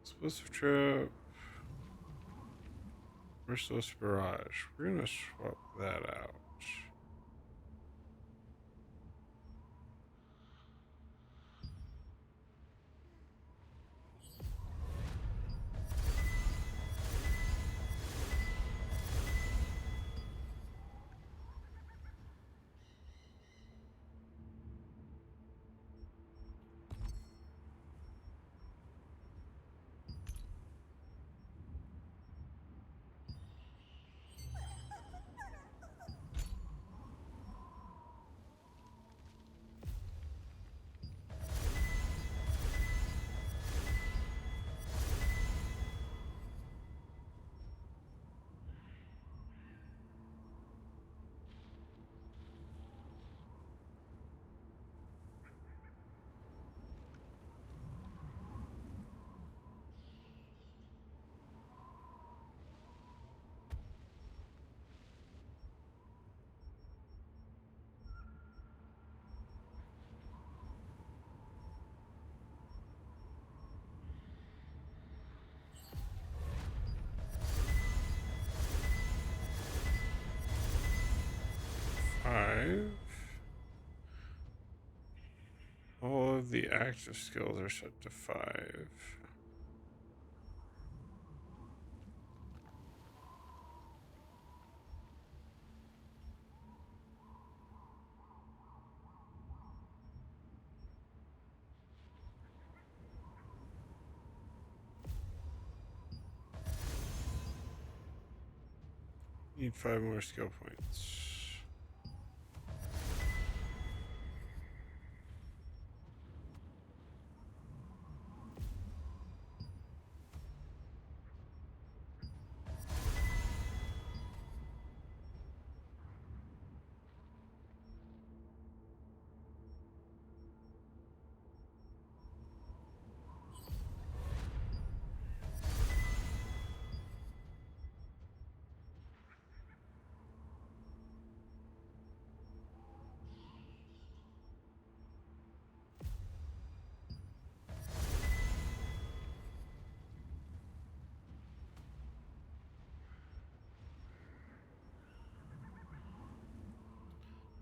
Explosive trap. Merciless barrage. We're gonna swap that out. Five. All of the active skills are set to 5. Need 5 more skill points.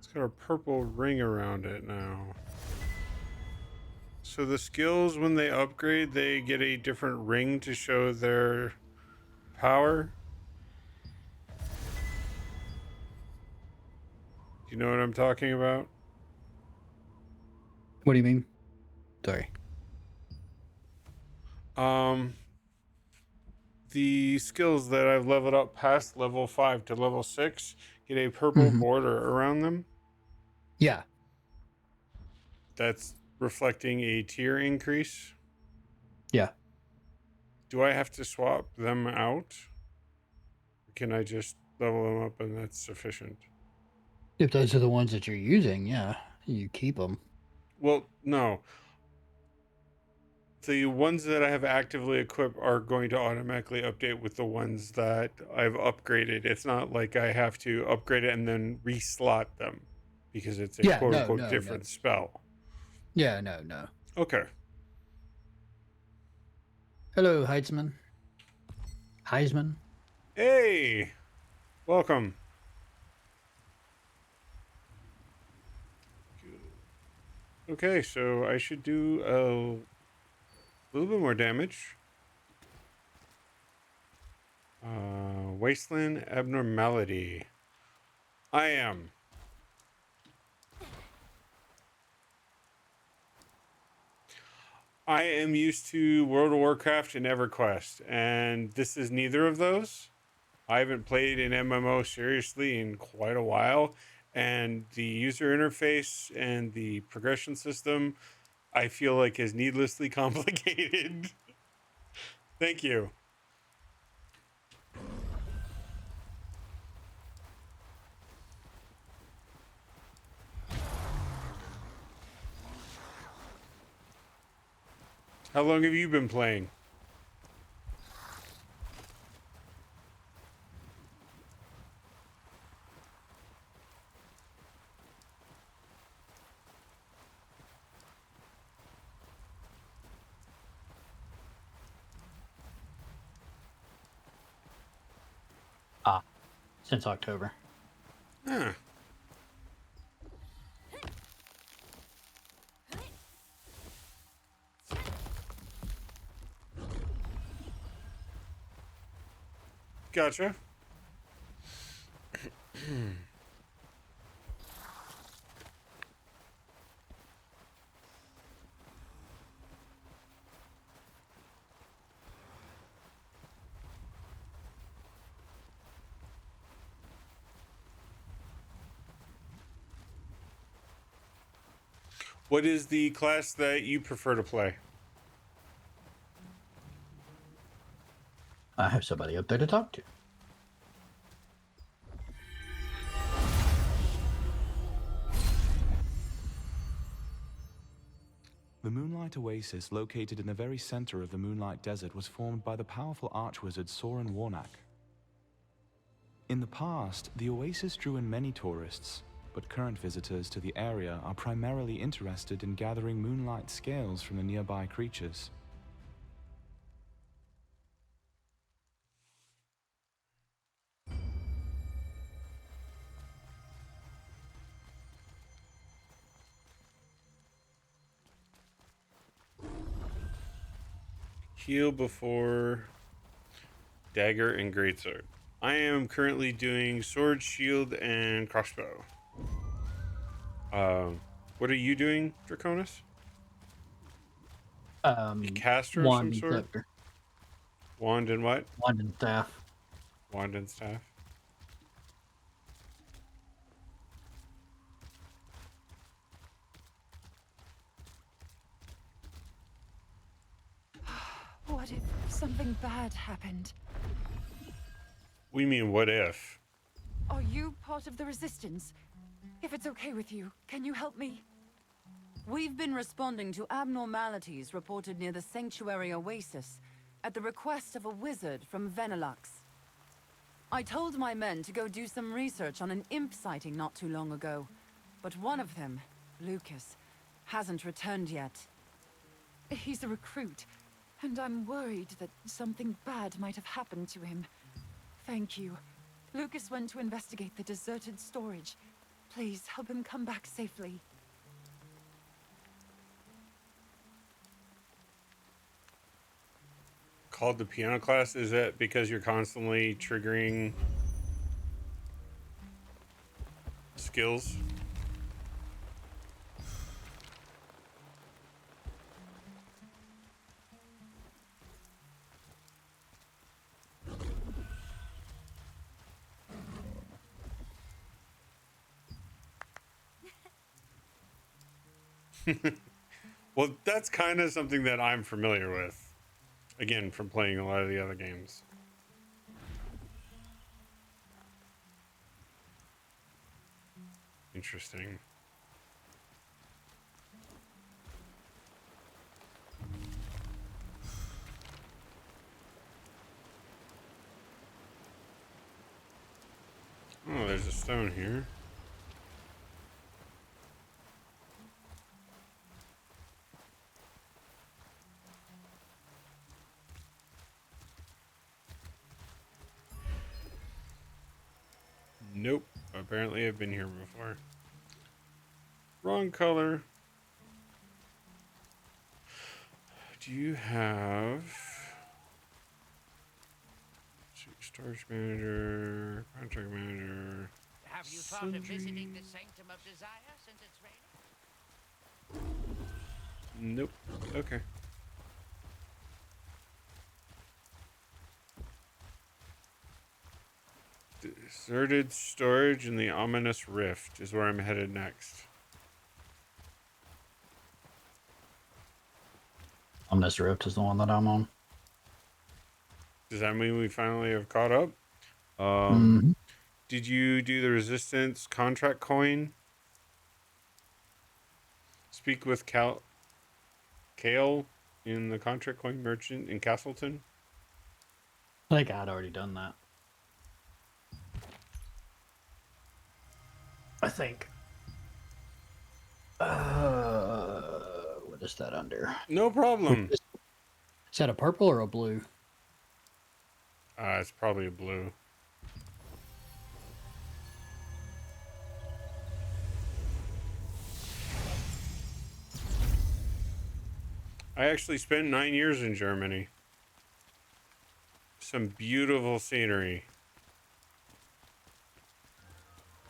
It's got a purple ring around it now. So the skills, when they upgrade, they get a different ring to show their power. Do you know what I'm talking about? What do you mean? Sorry. The skills that I've leveled up past level 5 to level 6 get a purple border around them. Yeah. That's reflecting a tier increase. Yeah. Do I have to swap them out? Or can I just level them up and that's sufficient? If those are the ones that you're using, yeah, you keep them. Well, no. The ones that I have actively equipped are going to automatically update with the ones that I've upgraded. It's not like I have to upgrade it and then reslot them because it's a quote unquote different spell. Yeah, no. Okay. Hello, Heidsman. Heisman. Hey, welcome. Okay, so I should do a little bit more damage. Wasteland abnormality. I am used to World of Warcraft and EverQuest, and this is neither of those. I haven't played an MMO seriously in quite a while, and the user interface and the progression system I feel like is needlessly complicated. Thank you. How long have you been playing? Since October. Huh. Gotcha. What is the class that you prefer to play? I have somebody up there to talk to. The Moonlight Oasis, located in the very center of the Moonlight Desert, was formed by the powerful archwizard Soren Warnak. In the past, the oasis drew in many tourists, but current visitors to the area are primarily interested in gathering moonlight scales from the nearby creatures. Heal before dagger and greatsword. I am currently doing sword, shield, and crossbow. What are you doing, Draconis? Caster of some Wand and sort? scepter. Wand and what? Wand and staff. Wand and staff. What if something bad happened? We mean what if? Are you part of the Resistance? If it's okay with you, can you help me? We've been responding to abnormalities reported near the Sanctuary Oasis at the request of a wizard from Venelux. I told my men to go do some research on an imp sighting not too long ago, but one of them, Lucas, hasn't returned yet. He's a recruit, and I'm worried that something bad might have happened to him. Thank you. Lucas went to investigate the deserted storage. Please help him come back safely. Called the piano class? Is that because you're constantly triggering skills? Well, that's kind of something that I'm familiar with. Again, from playing a lot of the other games. Interesting. Oh, there's a stone here. Nope. Apparently I've been here before. Wrong color. Do you have storage manager, contract manager? Have you thought of visiting the Sanctum of Desire since it's raining? Nope. Okay. Deserted storage in the ominous rift is where I'm headed next. Ominous Rift is the one that I'm on. Does that mean we finally have caught up? Did you do the resistance contract coin? Speak with Kale in the contract coin merchant in Castleton? I think I'd already done that. I think. What is that under? No problem. Is that a purple or a blue? It's probably a blue. I actually spent 9 years in Germany. Some beautiful scenery.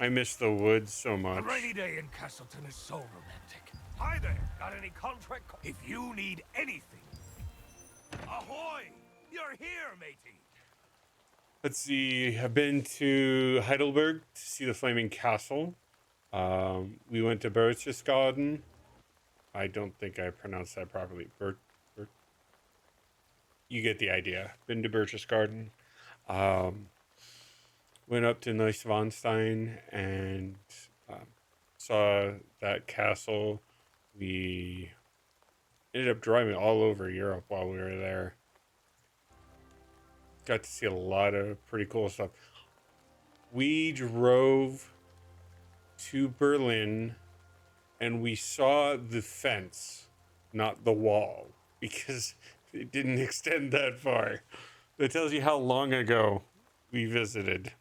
I miss the woods so much. A rainy day in Castleton is so romantic. Hi there, got any contract? If you need anything. Ahoy! You're here, matey. Let's see. I've been to Heidelberg to see the Flaming Castle. We went to Berchtesgaden. I don't think I pronounced that properly. You get the idea. Been to Berchtesgaden. Went up to Neuschwanstein and saw that castle. We ended up driving all over Europe while we were there. Got to see a lot of pretty cool stuff. We drove to Berlin and we saw the fence, not the wall, because it didn't extend that far. That tells you how long ago we visited.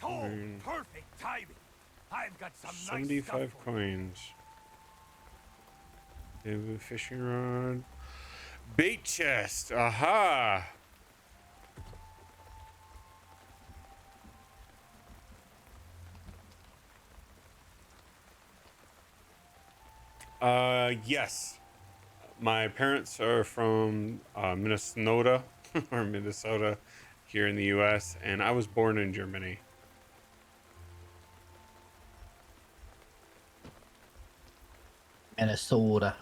Oh, perfect timing. I've got some nice 75 stuff. coins. Bamboo fishing rod. Bait chest. Aha. Yes. My parents are from Minnesota or Minnesota here in the US, and I was born in Germany. Minnesota.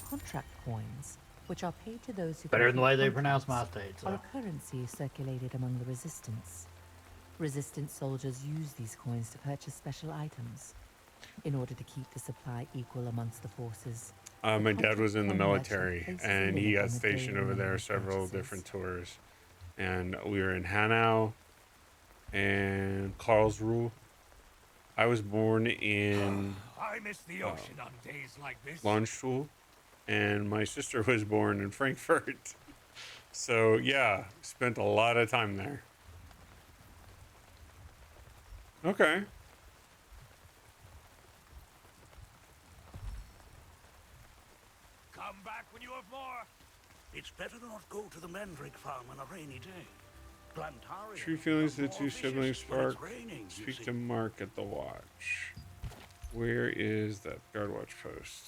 Contract coins, which are paid to those who Better than the way complete they pronounce my contracts, state. are So. a currency circulated among the resistance. Resistance soldiers use these coins to purchase special items in order to keep the supply equal amongst the forces. My dad was in the military, places and a he limit on got the stationed daily over there number of several purchases. different tours. And we were in Hanau, and Karlsruhe. I was born in I miss the ocean on days like this. Landstuhl, and my sister was born in Frankfurt. So yeah, spent a lot of time there. Okay. Come back when you have more. It's better not go to the Mandrake farm on a rainy day. Plantaria. True feelings the two siblings spark. Raining, Speak to Mark at the watch. Where is that guard watch post?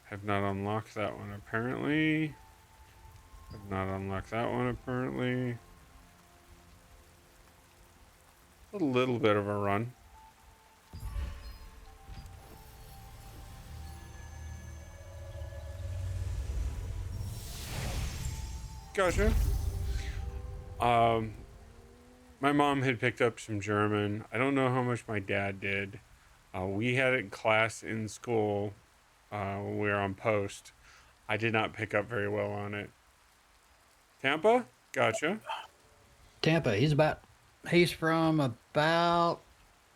Have not unlocked that one apparently. Have not unlocked that one apparently. A little bit of a run. Gotcha. My mom had picked up some German. I don't know how much my dad did. We had it in class in school when we were on post. I did not pick up very well on it. Tampa? Gotcha. Tampa. He's from about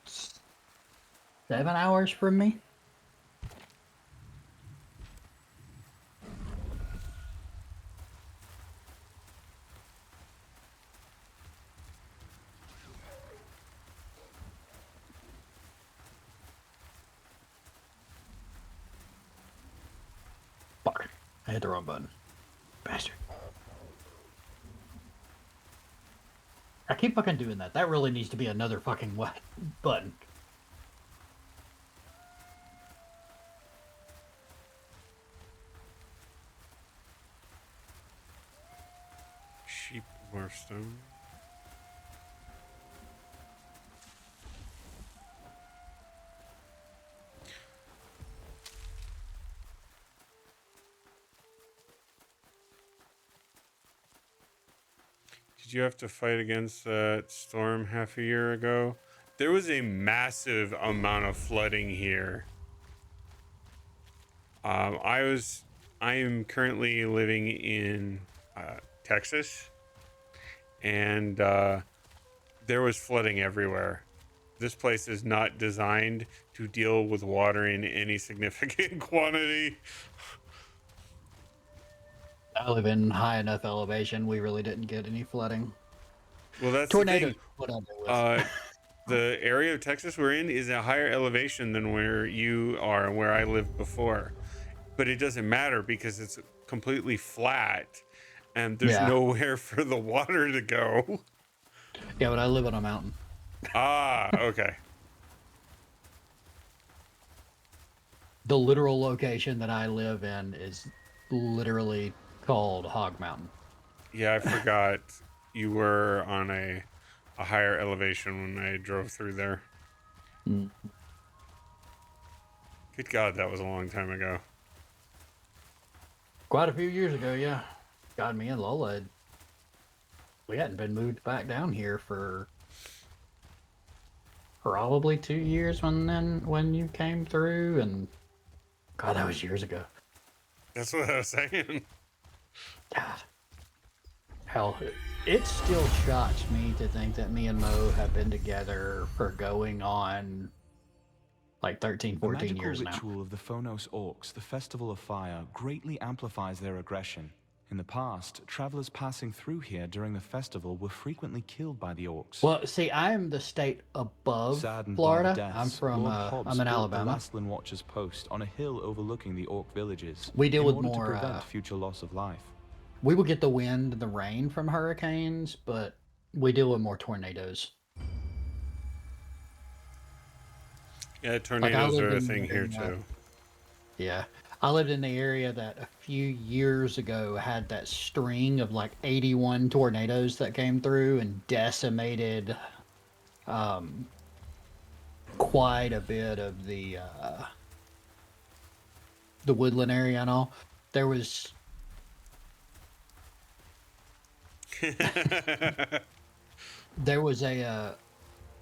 7 hours from me. Fuck. I hit the wrong button. Bastard. I keep fucking doing that. That really needs to be another fucking button. Sheep Morphstone. Did you have to fight against that storm half a year ago? There was a massive amount of flooding here. I am currently living in Texas, and there was flooding everywhere. This place is not designed to deal with water in any significant quantity. I live in high enough elevation. We really didn't get any flooding. Well, that's tornadoes. The area of Texas we're in is a higher elevation than where you are and where I lived before. But it doesn't matter because it's completely flat and there's nowhere for the water to go. Yeah, but I live on a mountain. Ah, okay. The literal location that I live in is literally called Hog Mountain. Yeah, I forgot you were on a higher elevation when I drove through there. Mm. Good God, that was a long time ago. Quite a few years ago, yeah. God, me and Lola, we hadn't been moved back down here for probably 2 years when you came through, and God, that was years ago. That's what I was saying. God. Hell, it still shocks me to think that me and Mo have been together for going on like 13, 14 years now. The magical ritual of the Phonos Orcs, the Festival of Fire, greatly amplifies their aggression. In the past, travelers passing through here during the festival were frequently killed by the Orcs. Well, see, I am the state above Saddened Florida. by the deaths, I'm from, Lord Hobbs I'm in built Alabama. the Lastlin Watcher's post on a hill overlooking the Orc villages. We deal in with order more, to prevent future loss of life. We will get the wind and the rain from hurricanes, but we deal with more tornadoes. Yeah, tornadoes are a thing here too. Yeah. I lived in the area that a few years ago had that string of like 81 tornadoes that came through and decimated quite a bit of the woodland area and all. There was there was a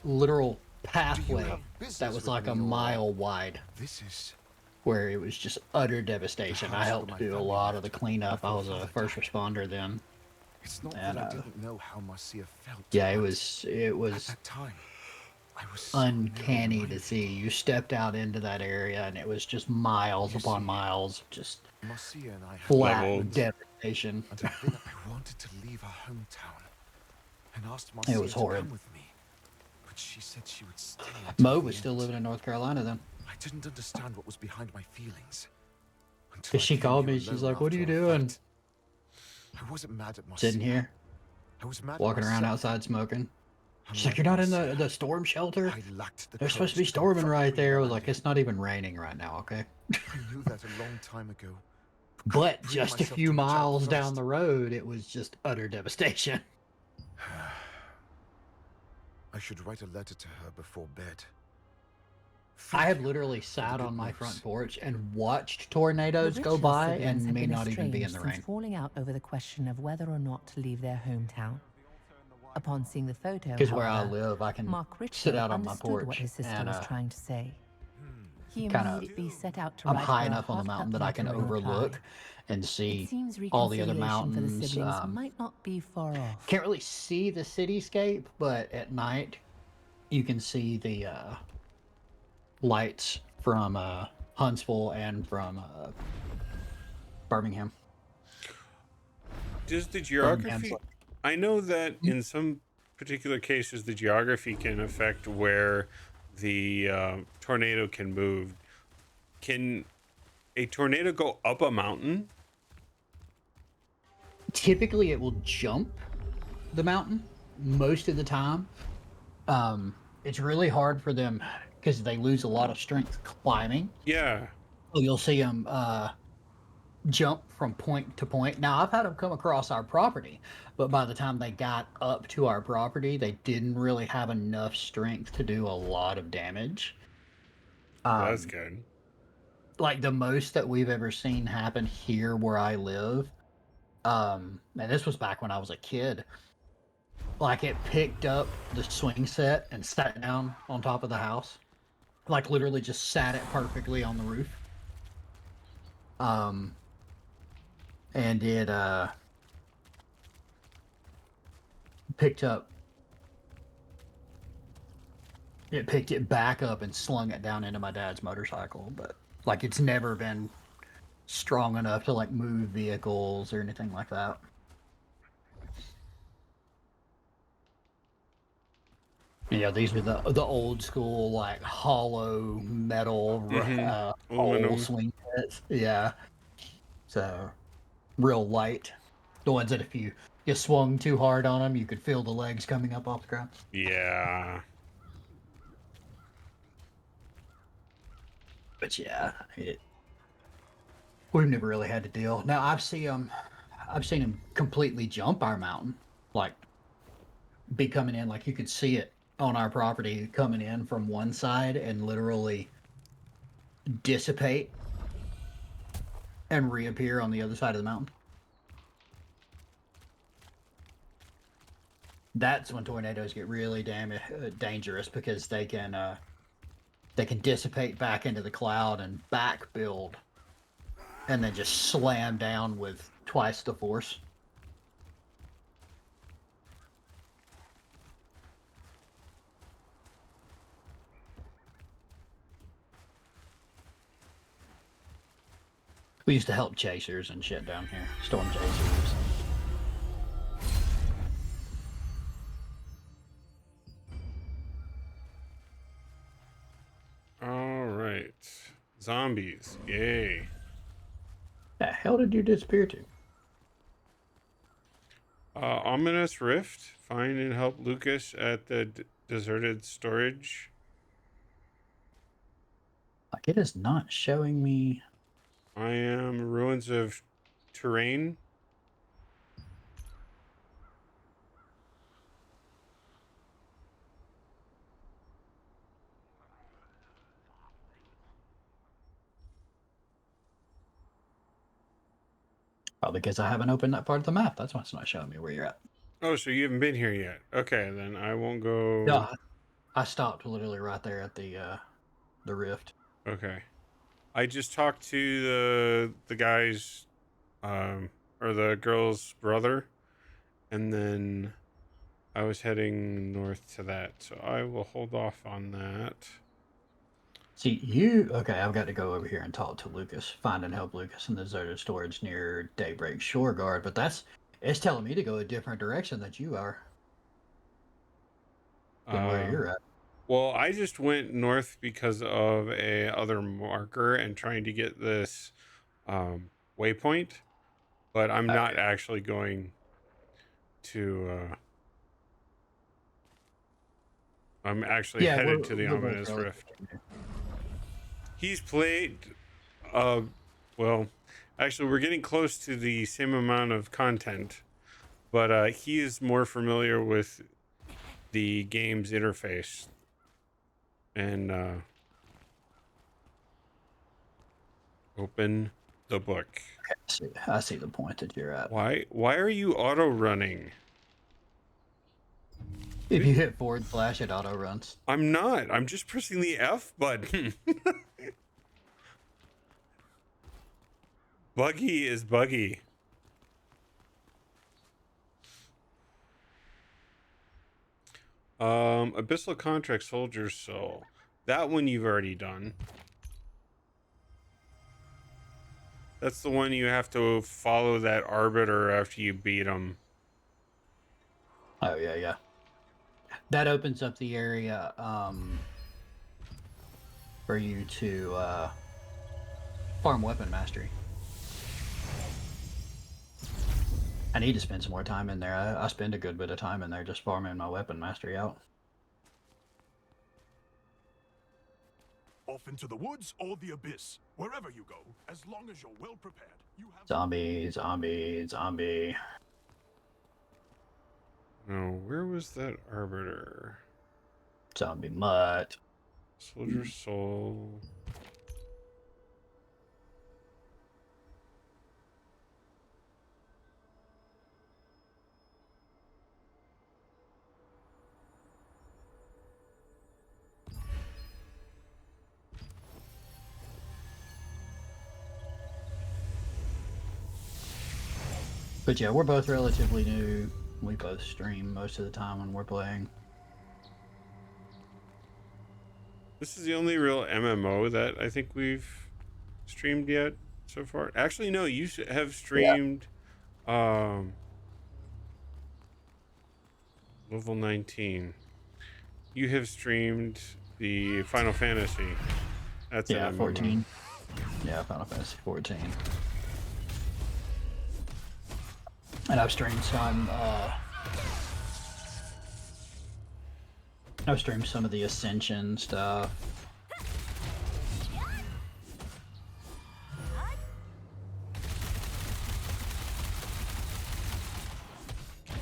literal pathway that was like a mile wide. This is where it was just utter devastation. I helped do a lot of the cleanup. I was a first responder then. It's not And that I didn't know how Marcia felt. yeah, it but was at that time, I was so uncanny to narrow-minded. see. You stepped out into that area, and it was just miles You upon see, miles of just Marcia and I had flat arguments, devastation. and then I wanted to leave our hometown and asked It Marcia was to horrid. come with me. But she said she would stay until Mo the was still end. living in North Carolina then. I didn't understand what was behind my feelings until Because I she came called here me. She's alone like, "What are after you our doing?" fight. I wasn't mad at Marcia. Sitting here, I was mad walking at around myself. outside smoking. I'm She's like, mad "You're at not in Marcia. the storm shelter? I lacked the There's supposed to be courage to storming confront right Queen there." I was like, Melandia. "It's not even raining right now, okay?" I knew that a long time ago. But Bring just a myself few to reach out miles down first. the road, it was just utter devastation. I should write a letter to her before bed. I have literally sat on my front porch and watched tornadoes go Richville by siblings and had me been not even be in estranged the since rain. falling out over the question of whether or not to leave their hometown. Upon seeing the photo, Because where I however, live, I can Mark sit Richville out on my understood what porch his sister and was trying to say. He kind of, immediately set out to I'm write high her a enough on the mountain heartfelt that I can letter in reply. overlook and It see seems all the other reconciliation for the mountains. siblings might not be far off. Can't really see the cityscape, but at night you can see the lights from Huntsville and from Birmingham. Does the Birmingham's geography? I know that Hmm? in some particular cases, the geography can affect where the tornado can move. Can a tornado go up a mountain? Typically, it will jump the mountain most of the time. It's really hard for them because they lose a lot of strength climbing. Yeah. So you'll see them jump from point to point. Now, I've had them come across our property, but by the time they got up to our property, they didn't really have enough strength to do a lot of damage. That's good. Like the most that we've ever seen happen here where I live, and this was back when I was a kid. Like it picked up the swing set and sat down on top of the house. Like literally just sat it perfectly on the roof. And it picked it back up and slung it down into my dad's motorcycle, but like it's never been strong enough to like move vehicles or anything like that. Yeah, these are the old school like hollow metal pole Aluminum. swing sets. Yeah, so real light. The ones that if you swung too hard on them, you could feel the legs coming up off the ground. Yeah. But yeah, we've never really had to deal. Now I've seen them completely jump our mountain, like be coming in, like you could see it on our property coming in from one side and literally dissipate and reappear on the other side of the mountain. That's when tornadoes get really dangerous because they can dissipate back into the cloud and back build and then just slam down with twice the force. We used to help chasers and shit down here, storm chasers. All right. Zombies. Yay. The hell did you disappear to? Ominous Rift. Find and help Lucas at the deserted storage. Like it is not showing me. I am ruins of terrain. Probably because I haven't opened that part of the map. That's why it's not showing me where you're at. Oh, so you haven't been here yet? Okay, then I won't go. No, I stopped literally right there at the rift. Okay. I just talked to the guy's or the girl's brother, and then I was heading north to that, so I will hold off on that. See, okay, I've got to go over here and talk to Lucas, find and help Lucas in the deserted storage near Daybreak Shore Guard, but it's telling me to go a different direction than you are. Than where you're at. Well, I just went north because of a other marker and trying to get this waypoint, but I'm not actually going to I'm actually headed to the Ominous Rift. He's played well, actually we're getting close to the same amount of content, but he is more familiar with the game's interface. And open the book. Okay, I see the point that you're at. Why are you auto running? If you hit / it auto runs. I'm not. I'm just pressing the F button. Buggy is buggy. Abyssal Contract Soldier's Soul. That one you've already done. That's the one you have to follow that arbiter after you beat him. Oh, yeah. That opens up the area for you to farm weapon mastery. I need to spend some more time in there. I spend a good bit of time in there just farming my weapon mastery out. Off into the woods or the abyss. Wherever you go, as long as you're well prepared, you have... Zombie. No, where was that arbiter? Zombie mutt. Soldier soul. But yeah, we're both relatively new. We both stream most of the time when we're playing. This is the only real MMO that I think we've streamed yet so far. Actually, no, you have streamed level 19. You have streamed the Final Fantasy. That's an MMO. 14. Yeah, Final Fantasy 14. And I've streamed some of the Ascension stuff.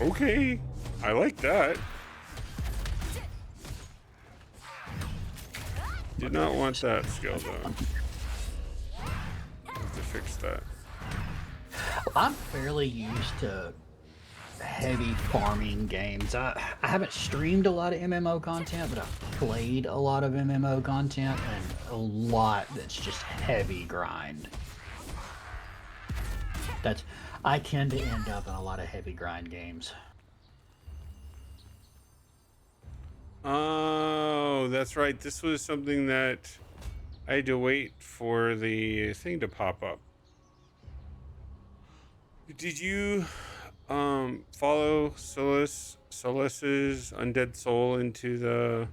Okay, I like that. Did not want that skill though. Have to fix that. I'm fairly used to heavy farming games. I haven't streamed a lot of MMO content, but I've played a lot of MMO content and a lot that's just heavy grind. I tend to end up in a lot of heavy grind games. Oh, that's right. This was something that I had to wait for the thing to pop up. Did you follow Solus's undead soul into the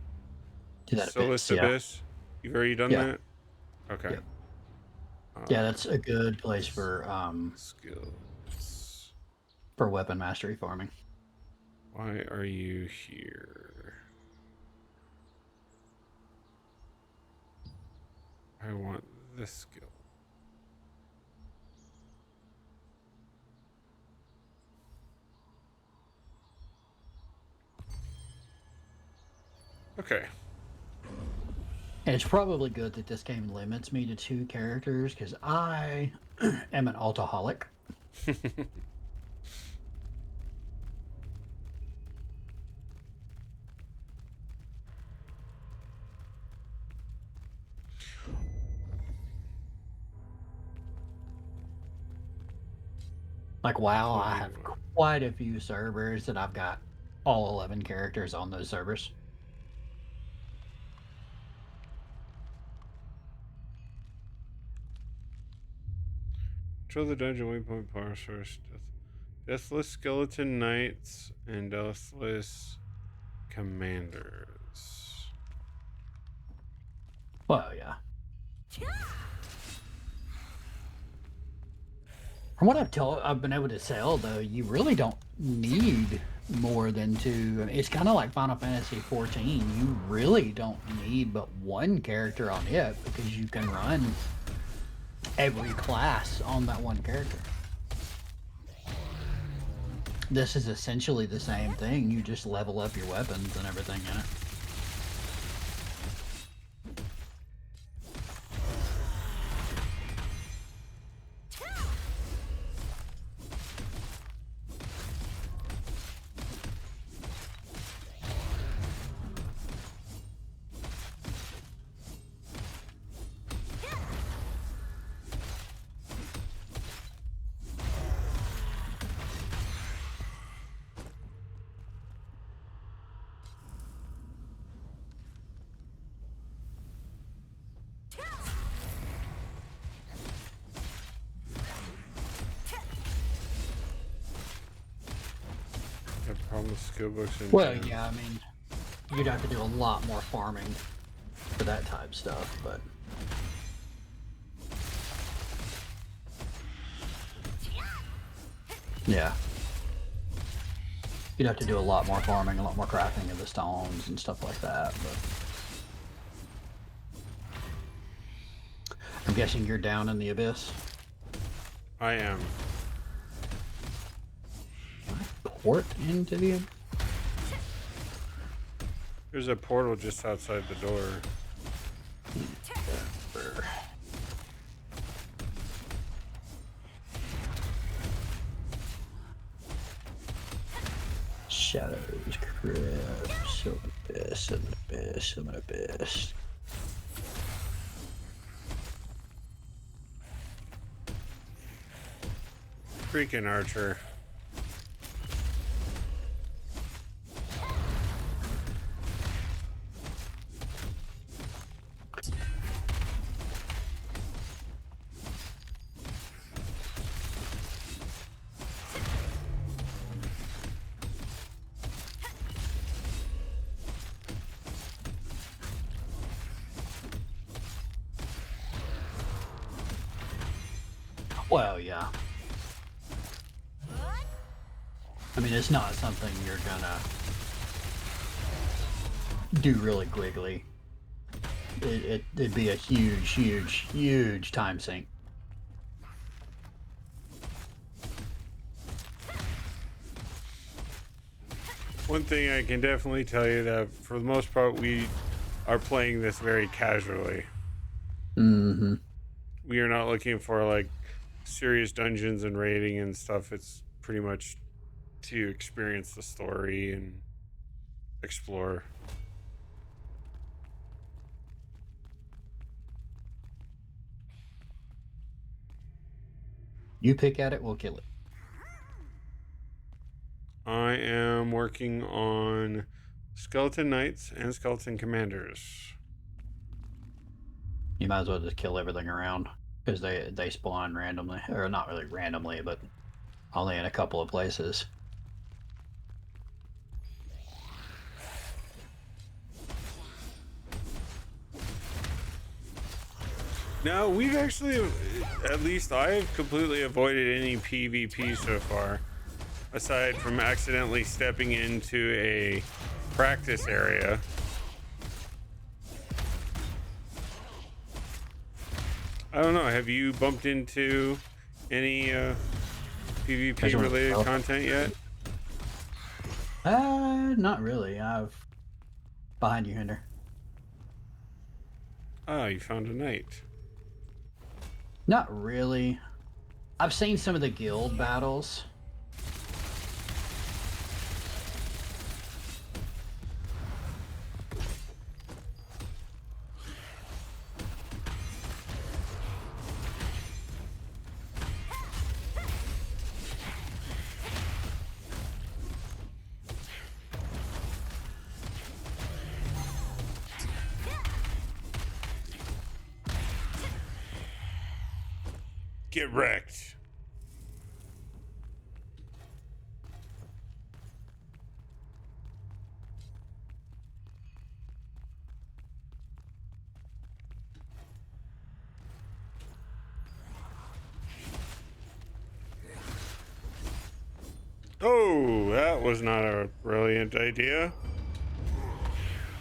Solus Abyss? You've already done that? Okay. Yep. Yeah, that's a good place for skills. For weapon mastery farming. Why are you here? I want this skill. Okay. And it's probably good that this game limits me to 2 characters, because I am an alcoholic. Like WoW, I have quite a few servers that I've got all 11 characters on those servers. Control the dungeon waypoint power source. Deathless skeleton knights and deathless commanders. Well, yeah. From what I've been able to tell, though, you really don't need more than two. I mean, it's kind of like Final Fantasy 14. You really don't need but one character on it because you can run every class on that one character. This is essentially the same thing. You just level up your weapons and everything in it. Have a problem with skill books and Well, yeah, I mean, you'd have to do a lot more farming for that type stuff, but yeah. You'd have to do a lot more farming, a lot more crafting of the stones and stuff like that, but I'm guessing you're down in the abyss. I am. Port into the abyss? There's a portal just outside the door. Shadows, crabs, an abyss, an abyss, an abyss. Freaking archer. Well, yeah. I mean, it's not something you're gonna do really quickly. It'd be a huge time sink. One thing I can definitely tell you that for the most part we are playing this very casually. Mm-hmm. We are not looking for like serious dungeons and raiding and stuff. It's pretty much to experience the story and explore. You pick at it, we'll kill it. I am working on skeleton knights and skeleton commanders. You might as well just kill everything around because they spawn randomly, or not really randomly, but only in a couple of places. No, we've actually, at least I've completely avoided any PvP so far, aside from accidentally stepping into a practice area. I don't know, have you bumped into any PvP related content yet? Not really. I've behind you, Hinder. Oh, you found a knight. Not really. I've seen some of the guild battles. Get wrecked. Oh, that was not a brilliant idea.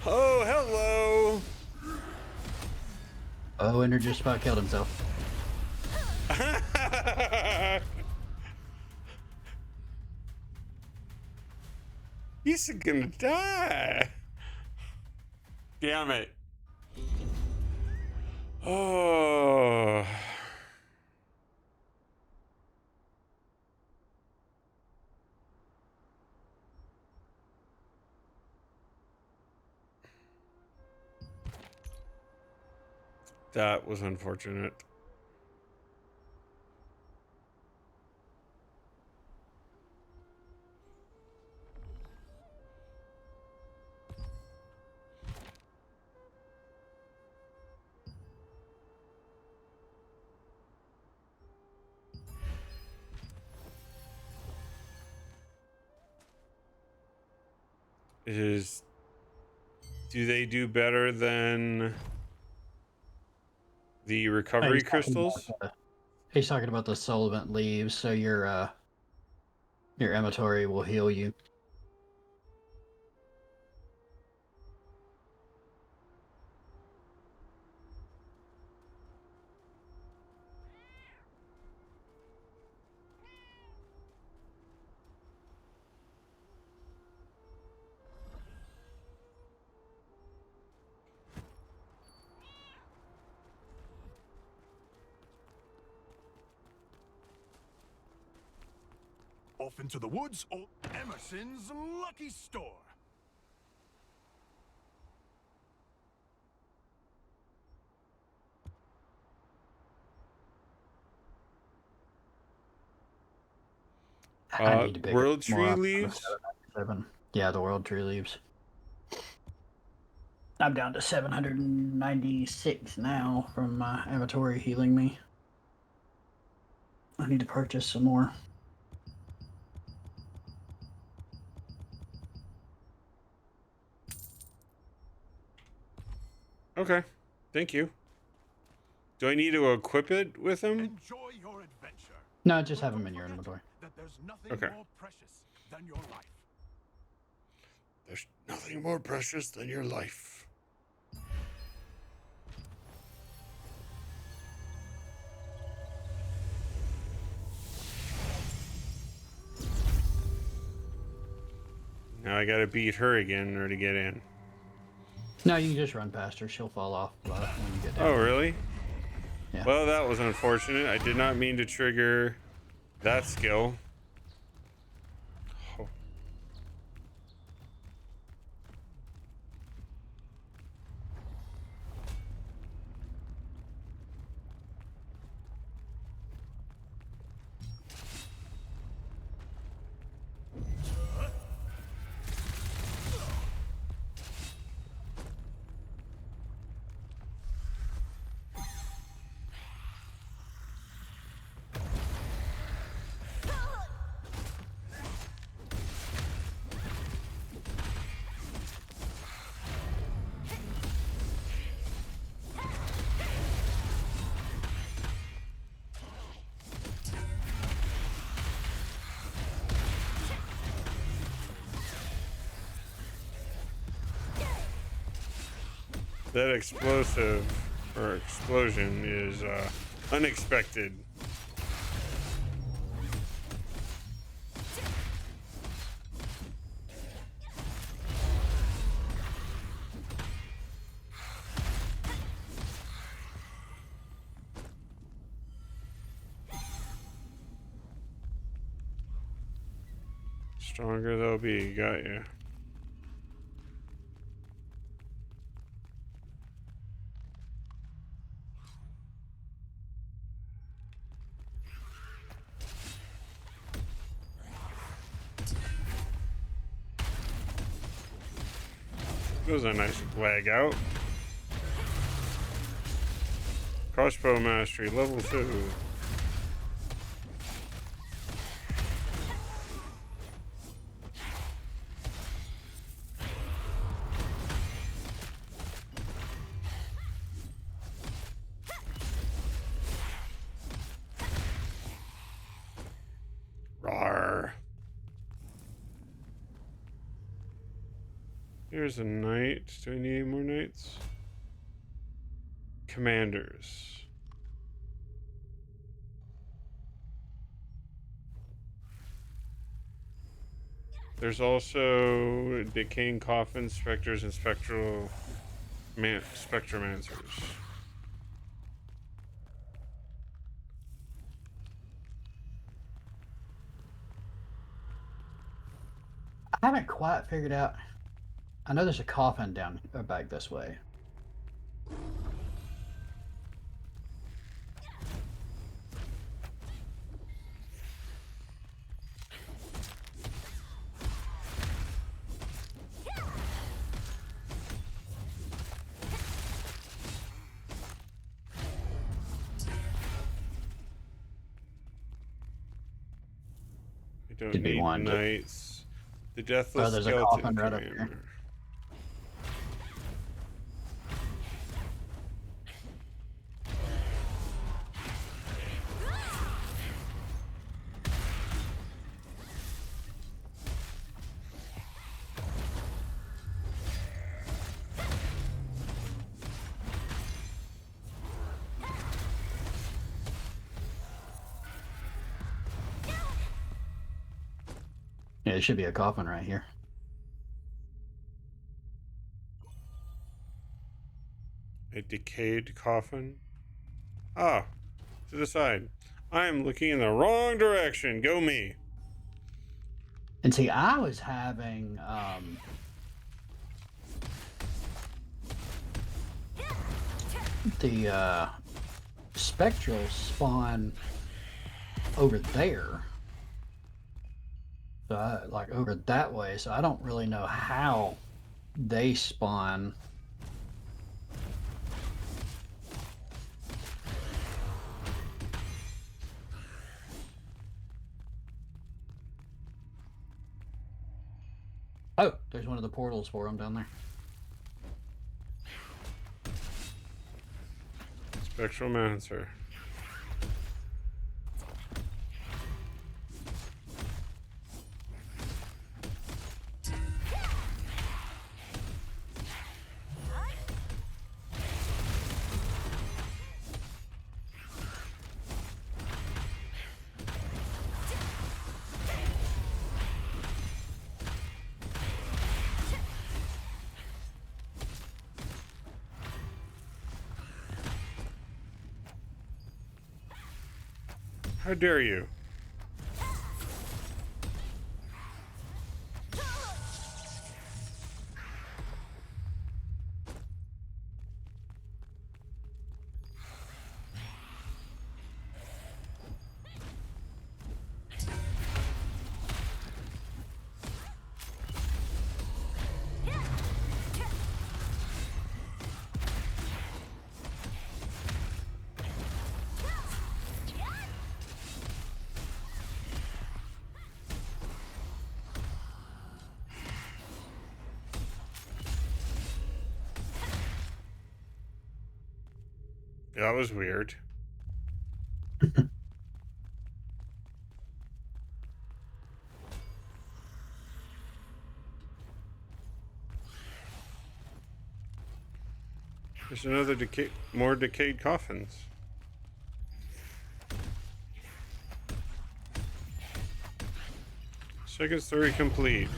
Oh, hello. Oh, Ender just about killed himself. He's gonna die. Damn it. Oh. That was unfortunate. Do they do better than the recovery crystals? He's talking about the solvent leaves, so your inventory will heal you. Off into the woods or Emerson's lucky store. I need to pick World up more tree up on the leaves? 797. Yeah, the world tree leaves. I'm down to 796 now from my inventory healing me. I need to purchase some more. Okay. Thank you. Do I need to equip it with him? Enjoy your adventure. No, just have them in your inventory. That there's nothing Okay. more precious than your life. There's nothing more precious than your life. Now I gotta beat her again in order to get in. No, you can just run past her. She'll fall off when you get down. Oh, really? Yeah. Well, that was unfortunate. I did not mean to trigger that skill. Oh. That explosive or explosion is unexpected. Stronger they'll be. Got you. That was a nice lag out. Crossbow mastery level 2. Here's a knight. Do we need any more knights? Commanders. There's also decaying coffins, specters, and spectromancers. I haven't quite figured out. I know there's a coffin down back this way. We don't Could be need one. knights. The Oh, deathless there's a skeleton coffin right up there. commander. Yeah, there should be a coffin right here. A decayed coffin. Ah, to the side. I am looking in the wrong direction. Go me. And see, I was having the spectral spawn over there. So like over that way. So I don't really know how they spawn. Oh, there's one of the portals for them down there. Spectromancer. How dare you? That was weird. There's another more decayed coffins. Second story complete.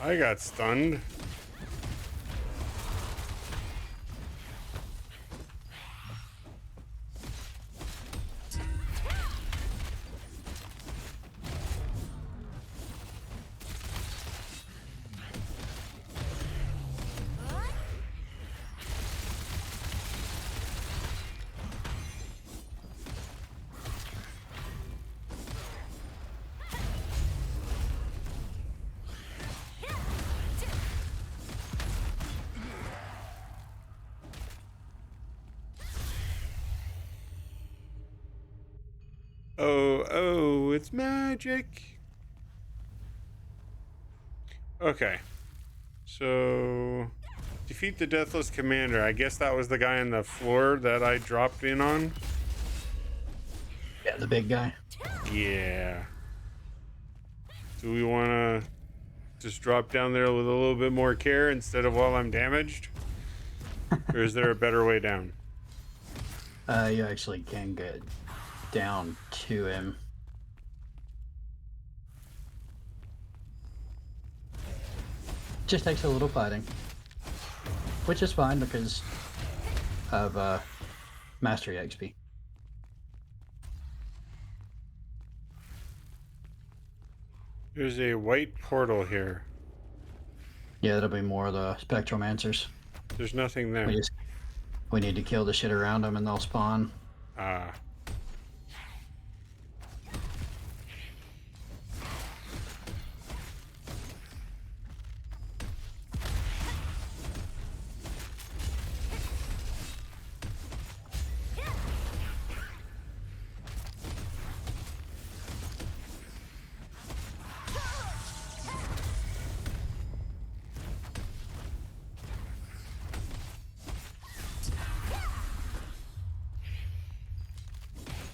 I got stunned. Oh, it's magic. Okay. So Defeat the Deathless Commander. I guess that was the guy on the floor that I dropped in on. Yeah, the big guy. Yeah. Do we want to just drop down there with a little bit more care instead of while I'm damaged? Or is there a better way down? You actually can get down to him. Just takes a little fighting, which is fine because of Mastery XP. There's a white portal here. Yeah, that'll be more of the Spectromancers. There's nothing there. We need to kill the shit around them and they'll spawn. Ah.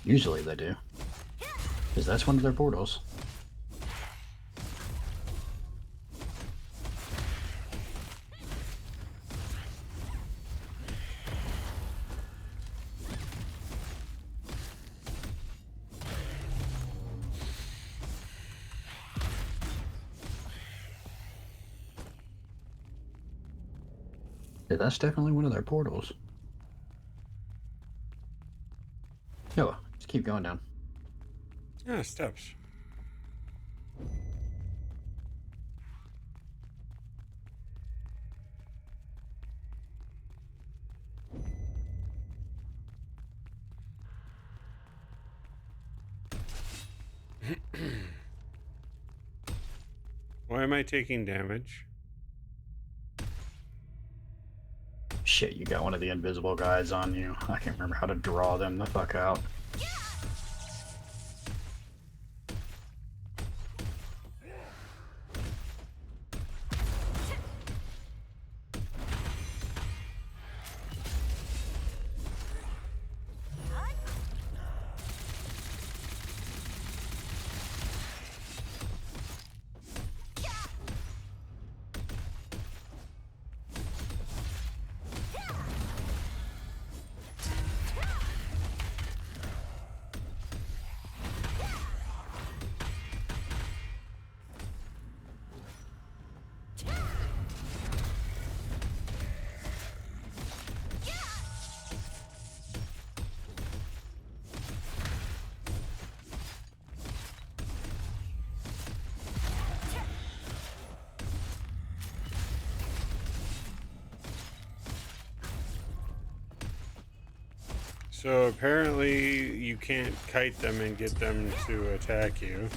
Usually they do. Because that's one of their portals. Yeah, that's definitely one of their portals. No, just keep going down. Yeah, steps. Why am I taking damage? Shit, you got one of the invisible guys on you. I can't remember how to draw them the fuck out. So apparently you can't kite them and get them to attack you.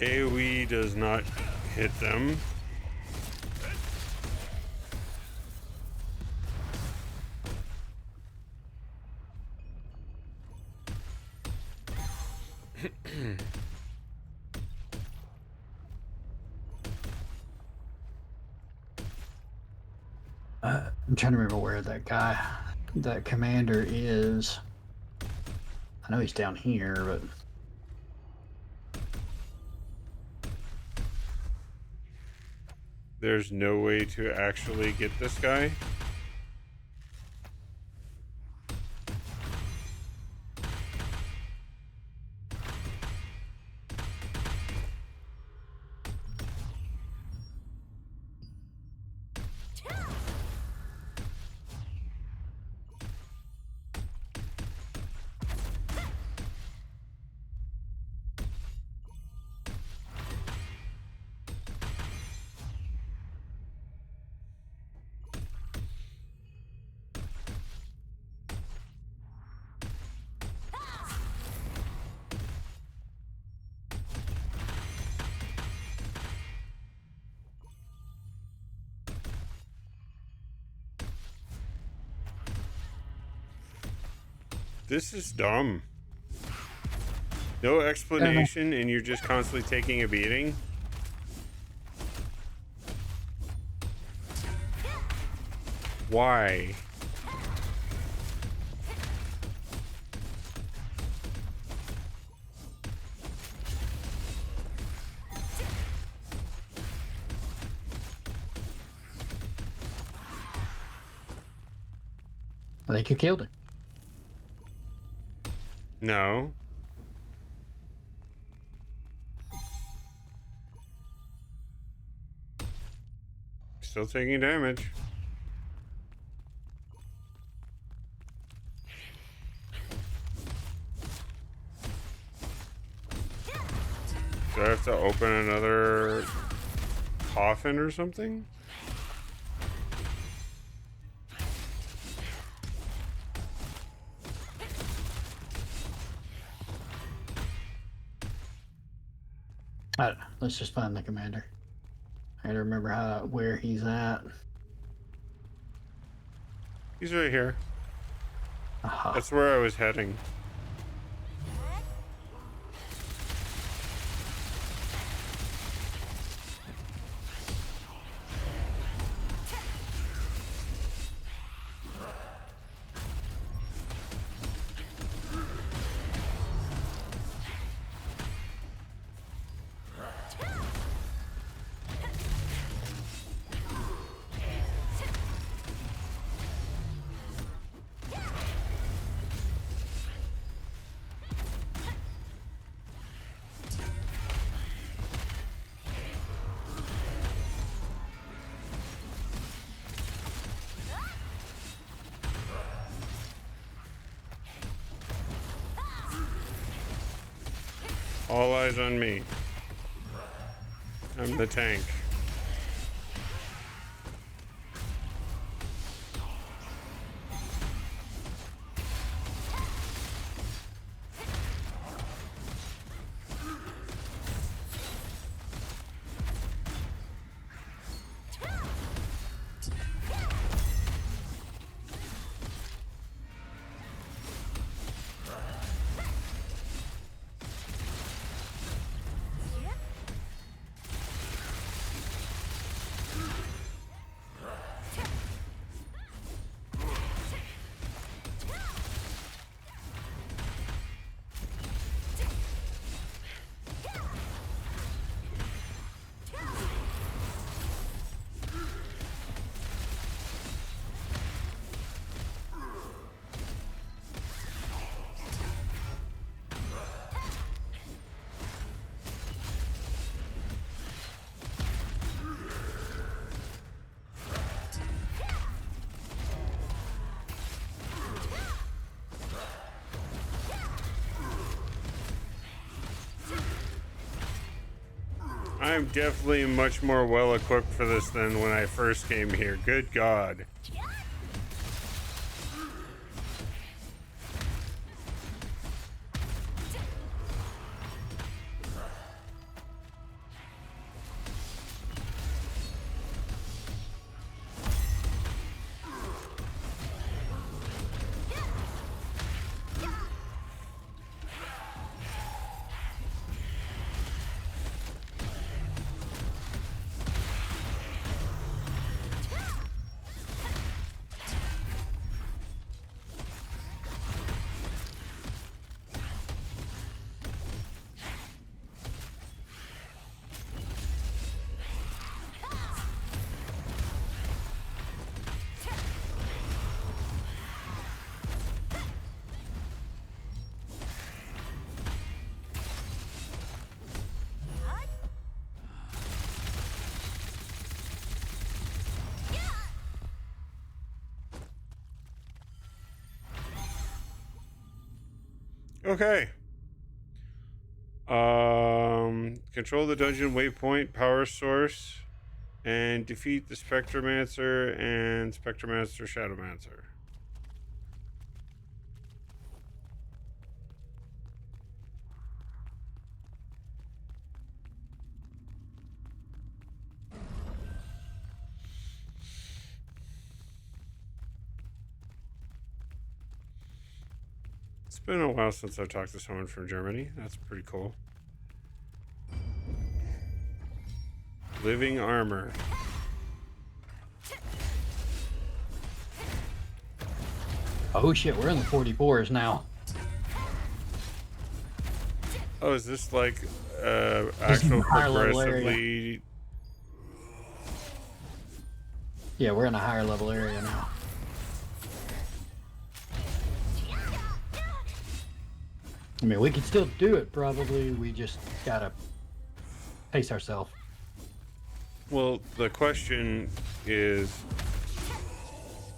AoE does not hit them. I'm trying to remember where that commander is. I know he's down here, but... There's no way to actually get this guy. This is dumb. No explanation, and you're just constantly taking a beating. Why? I think you killed it. No. Still taking damage. Do I have to open another coffin or something? I don't know. Let's just find the commander. I gotta remember where he's at. He's right here. Aha. That's where I was heading. All eyes on me. I'm the tank. I'm definitely much more well equipped for this than when I first came here. Good God. Okay. Control the dungeon waypoint power source and defeat the Spectromancer and Spectromancer Shadowmancer. It's been a while since I've talked to someone from Germany. That's pretty cool. Living armor. Oh shit, we're in the 44s now. Oh, is this like This is actual a higher level area. progressively? Yeah, we're in a higher level area now. I mean, we can still do it, probably. We just gotta pace ourselves. Well, the question is,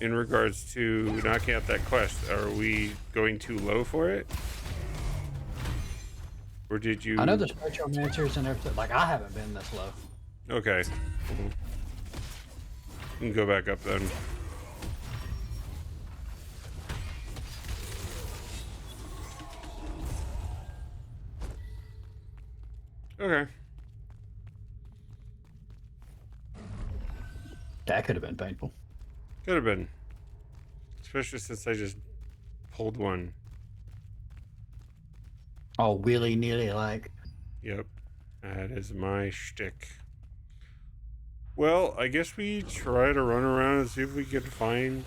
in regards to knocking out that quest, are we going too low for it? Or did you... I know there's spectromancers and everything. Like, I haven't been this low. Okay. You can go back up then. Okay. That could have been painful. Could have been. Especially since I just pulled one. Oh, willy-nilly, like. Yep. That is my shtick. Well, I guess we try to run around and see if we can find...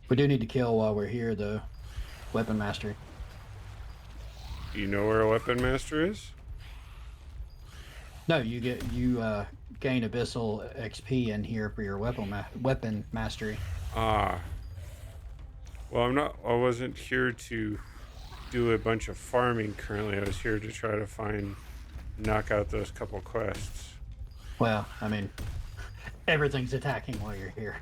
We do need to kill while we're here, though. Weapon master. Do you know where a weapon master is? No, you gain abyssal XP in here for your weapon mastery. Ah. Well, I wasn't here to do a bunch of farming currently. I was here to try to knock out those couple quests. Well, I mean, everything's attacking while you're here.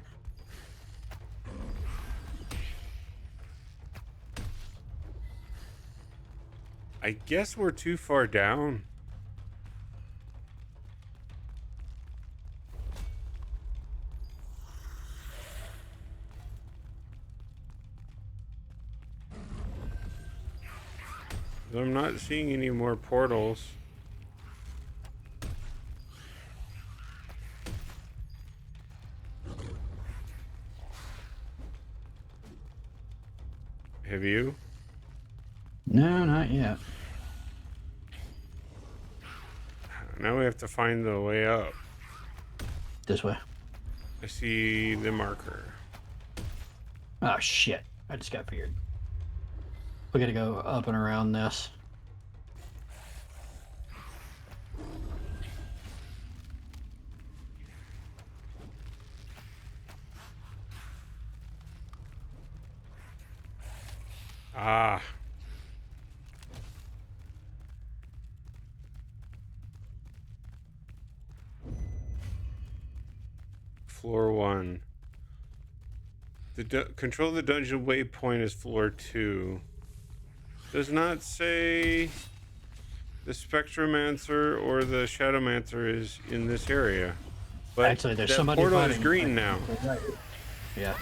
I guess we're too far down. I'm not seeing any more portals. Have you? No, not yet. Now we have to find the way up. This way. I see the marker. Oh, shit. I just got feared. We gotta go up and around this. Ah. Floor 1. Control the dungeon waypoint is floor 2. Does not say the Spectromancer or the Shadowmancer is in this area. But actually, there's that somebody portal is fighting green now. Yeah.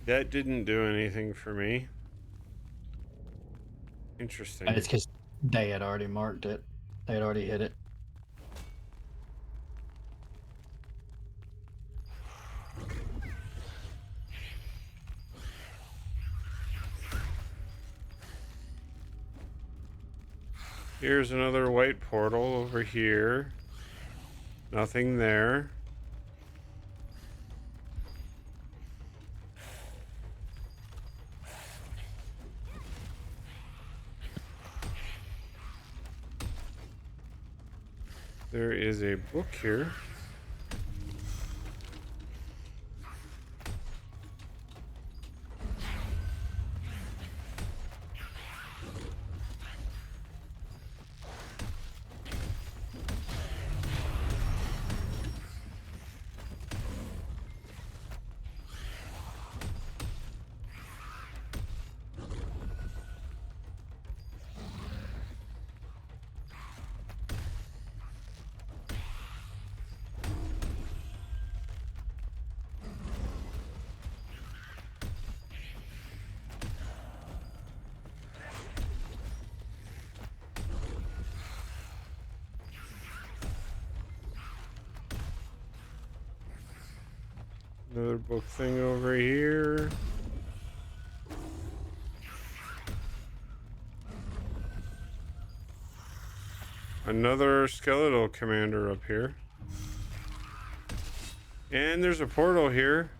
That didn't do anything for me. Interesting. It's because they had already marked it. They had already hit it. Here's another white portal over here. Nothing there. There is a book here. Another book thing over here. Another skeletal commander up here. And there's a portal here.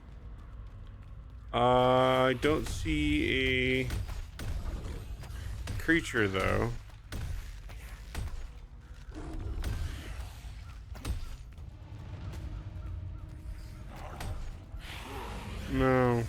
I don't see a creature though. No.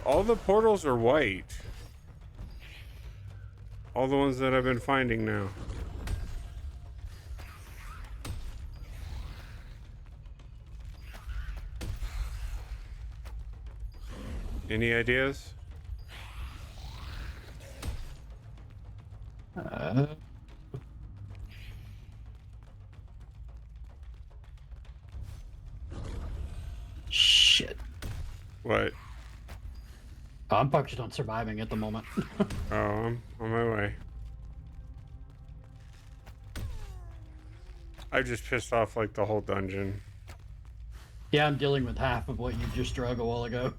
All the portals are white. All the ones that I've been finding now. Any ideas? Shit. What? I'm focused on surviving at the moment. Oh, I'm on my way. I just pissed off like the whole dungeon. Yeah, I'm dealing with half of what you just drug a while ago.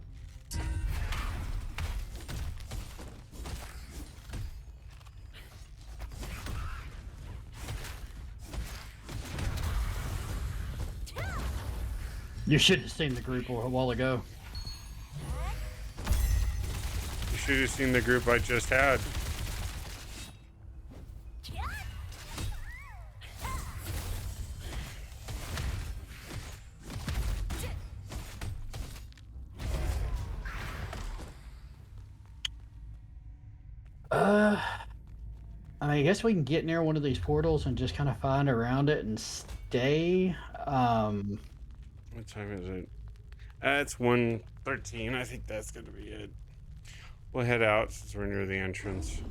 You should have seen the group a while ago. You should have seen the group I just had. I mean, I guess we can get near one of these portals and just kind of find around it and stay. What time is it? It's 1:13. I think that's gonna be it. We'll head out since we're near the entrance.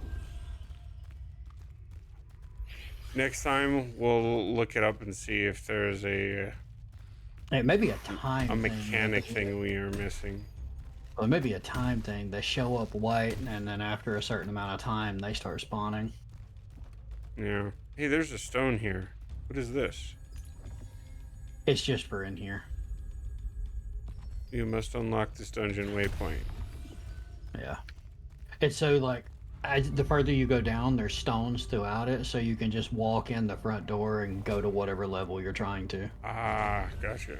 Next time we'll look it up and see if there's a It may be a time mechanic thing we are missing. Well, it may be a time thing. They show up white, and then after a certain amount of time, they start spawning. Yeah. Hey, there's a stone here. What is this? It's just for in here. You must unlock this dungeon waypoint. Yeah. It's so like, the further you go down, there's stones throughout it, so you can just walk in the front door and go to whatever level you're trying to. Ah, gotcha.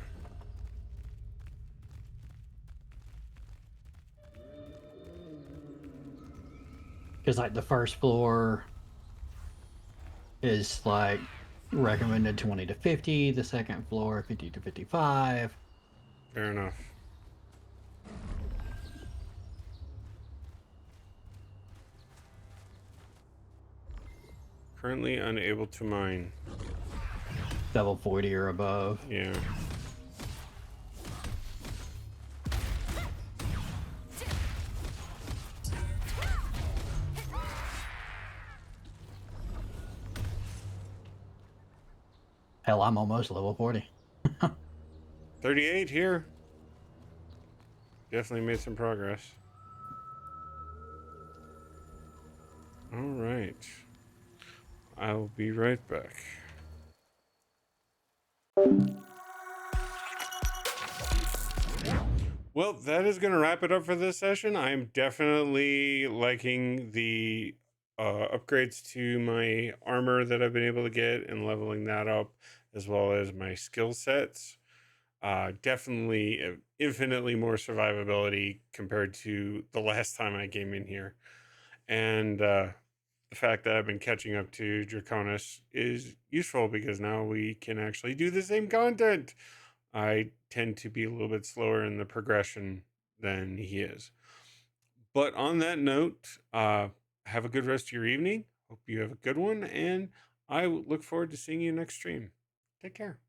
Because like the first floor is like recommended 20 to 50, the second floor 50 to 55. Fair enough. Currently unable to mine. Level 40 or above. Yeah. Hell, I'm almost level 40. 38 here. Definitely made some progress. All right. I'll be right back. Well, that is going to wrap it up for this session. I'm definitely liking the upgrades to my armor that I've been able to get and leveling that up, as well as my skill sets. Definitely infinitely more survivability compared to the last time I came in here. And the fact that I've been catching up to Draconis is useful because now we can actually do the same content. I tend to be a little bit slower in the progression than he is. But on that note, have a good rest of your evening. Hope you have a good one, and I look forward to seeing you next stream. Take care.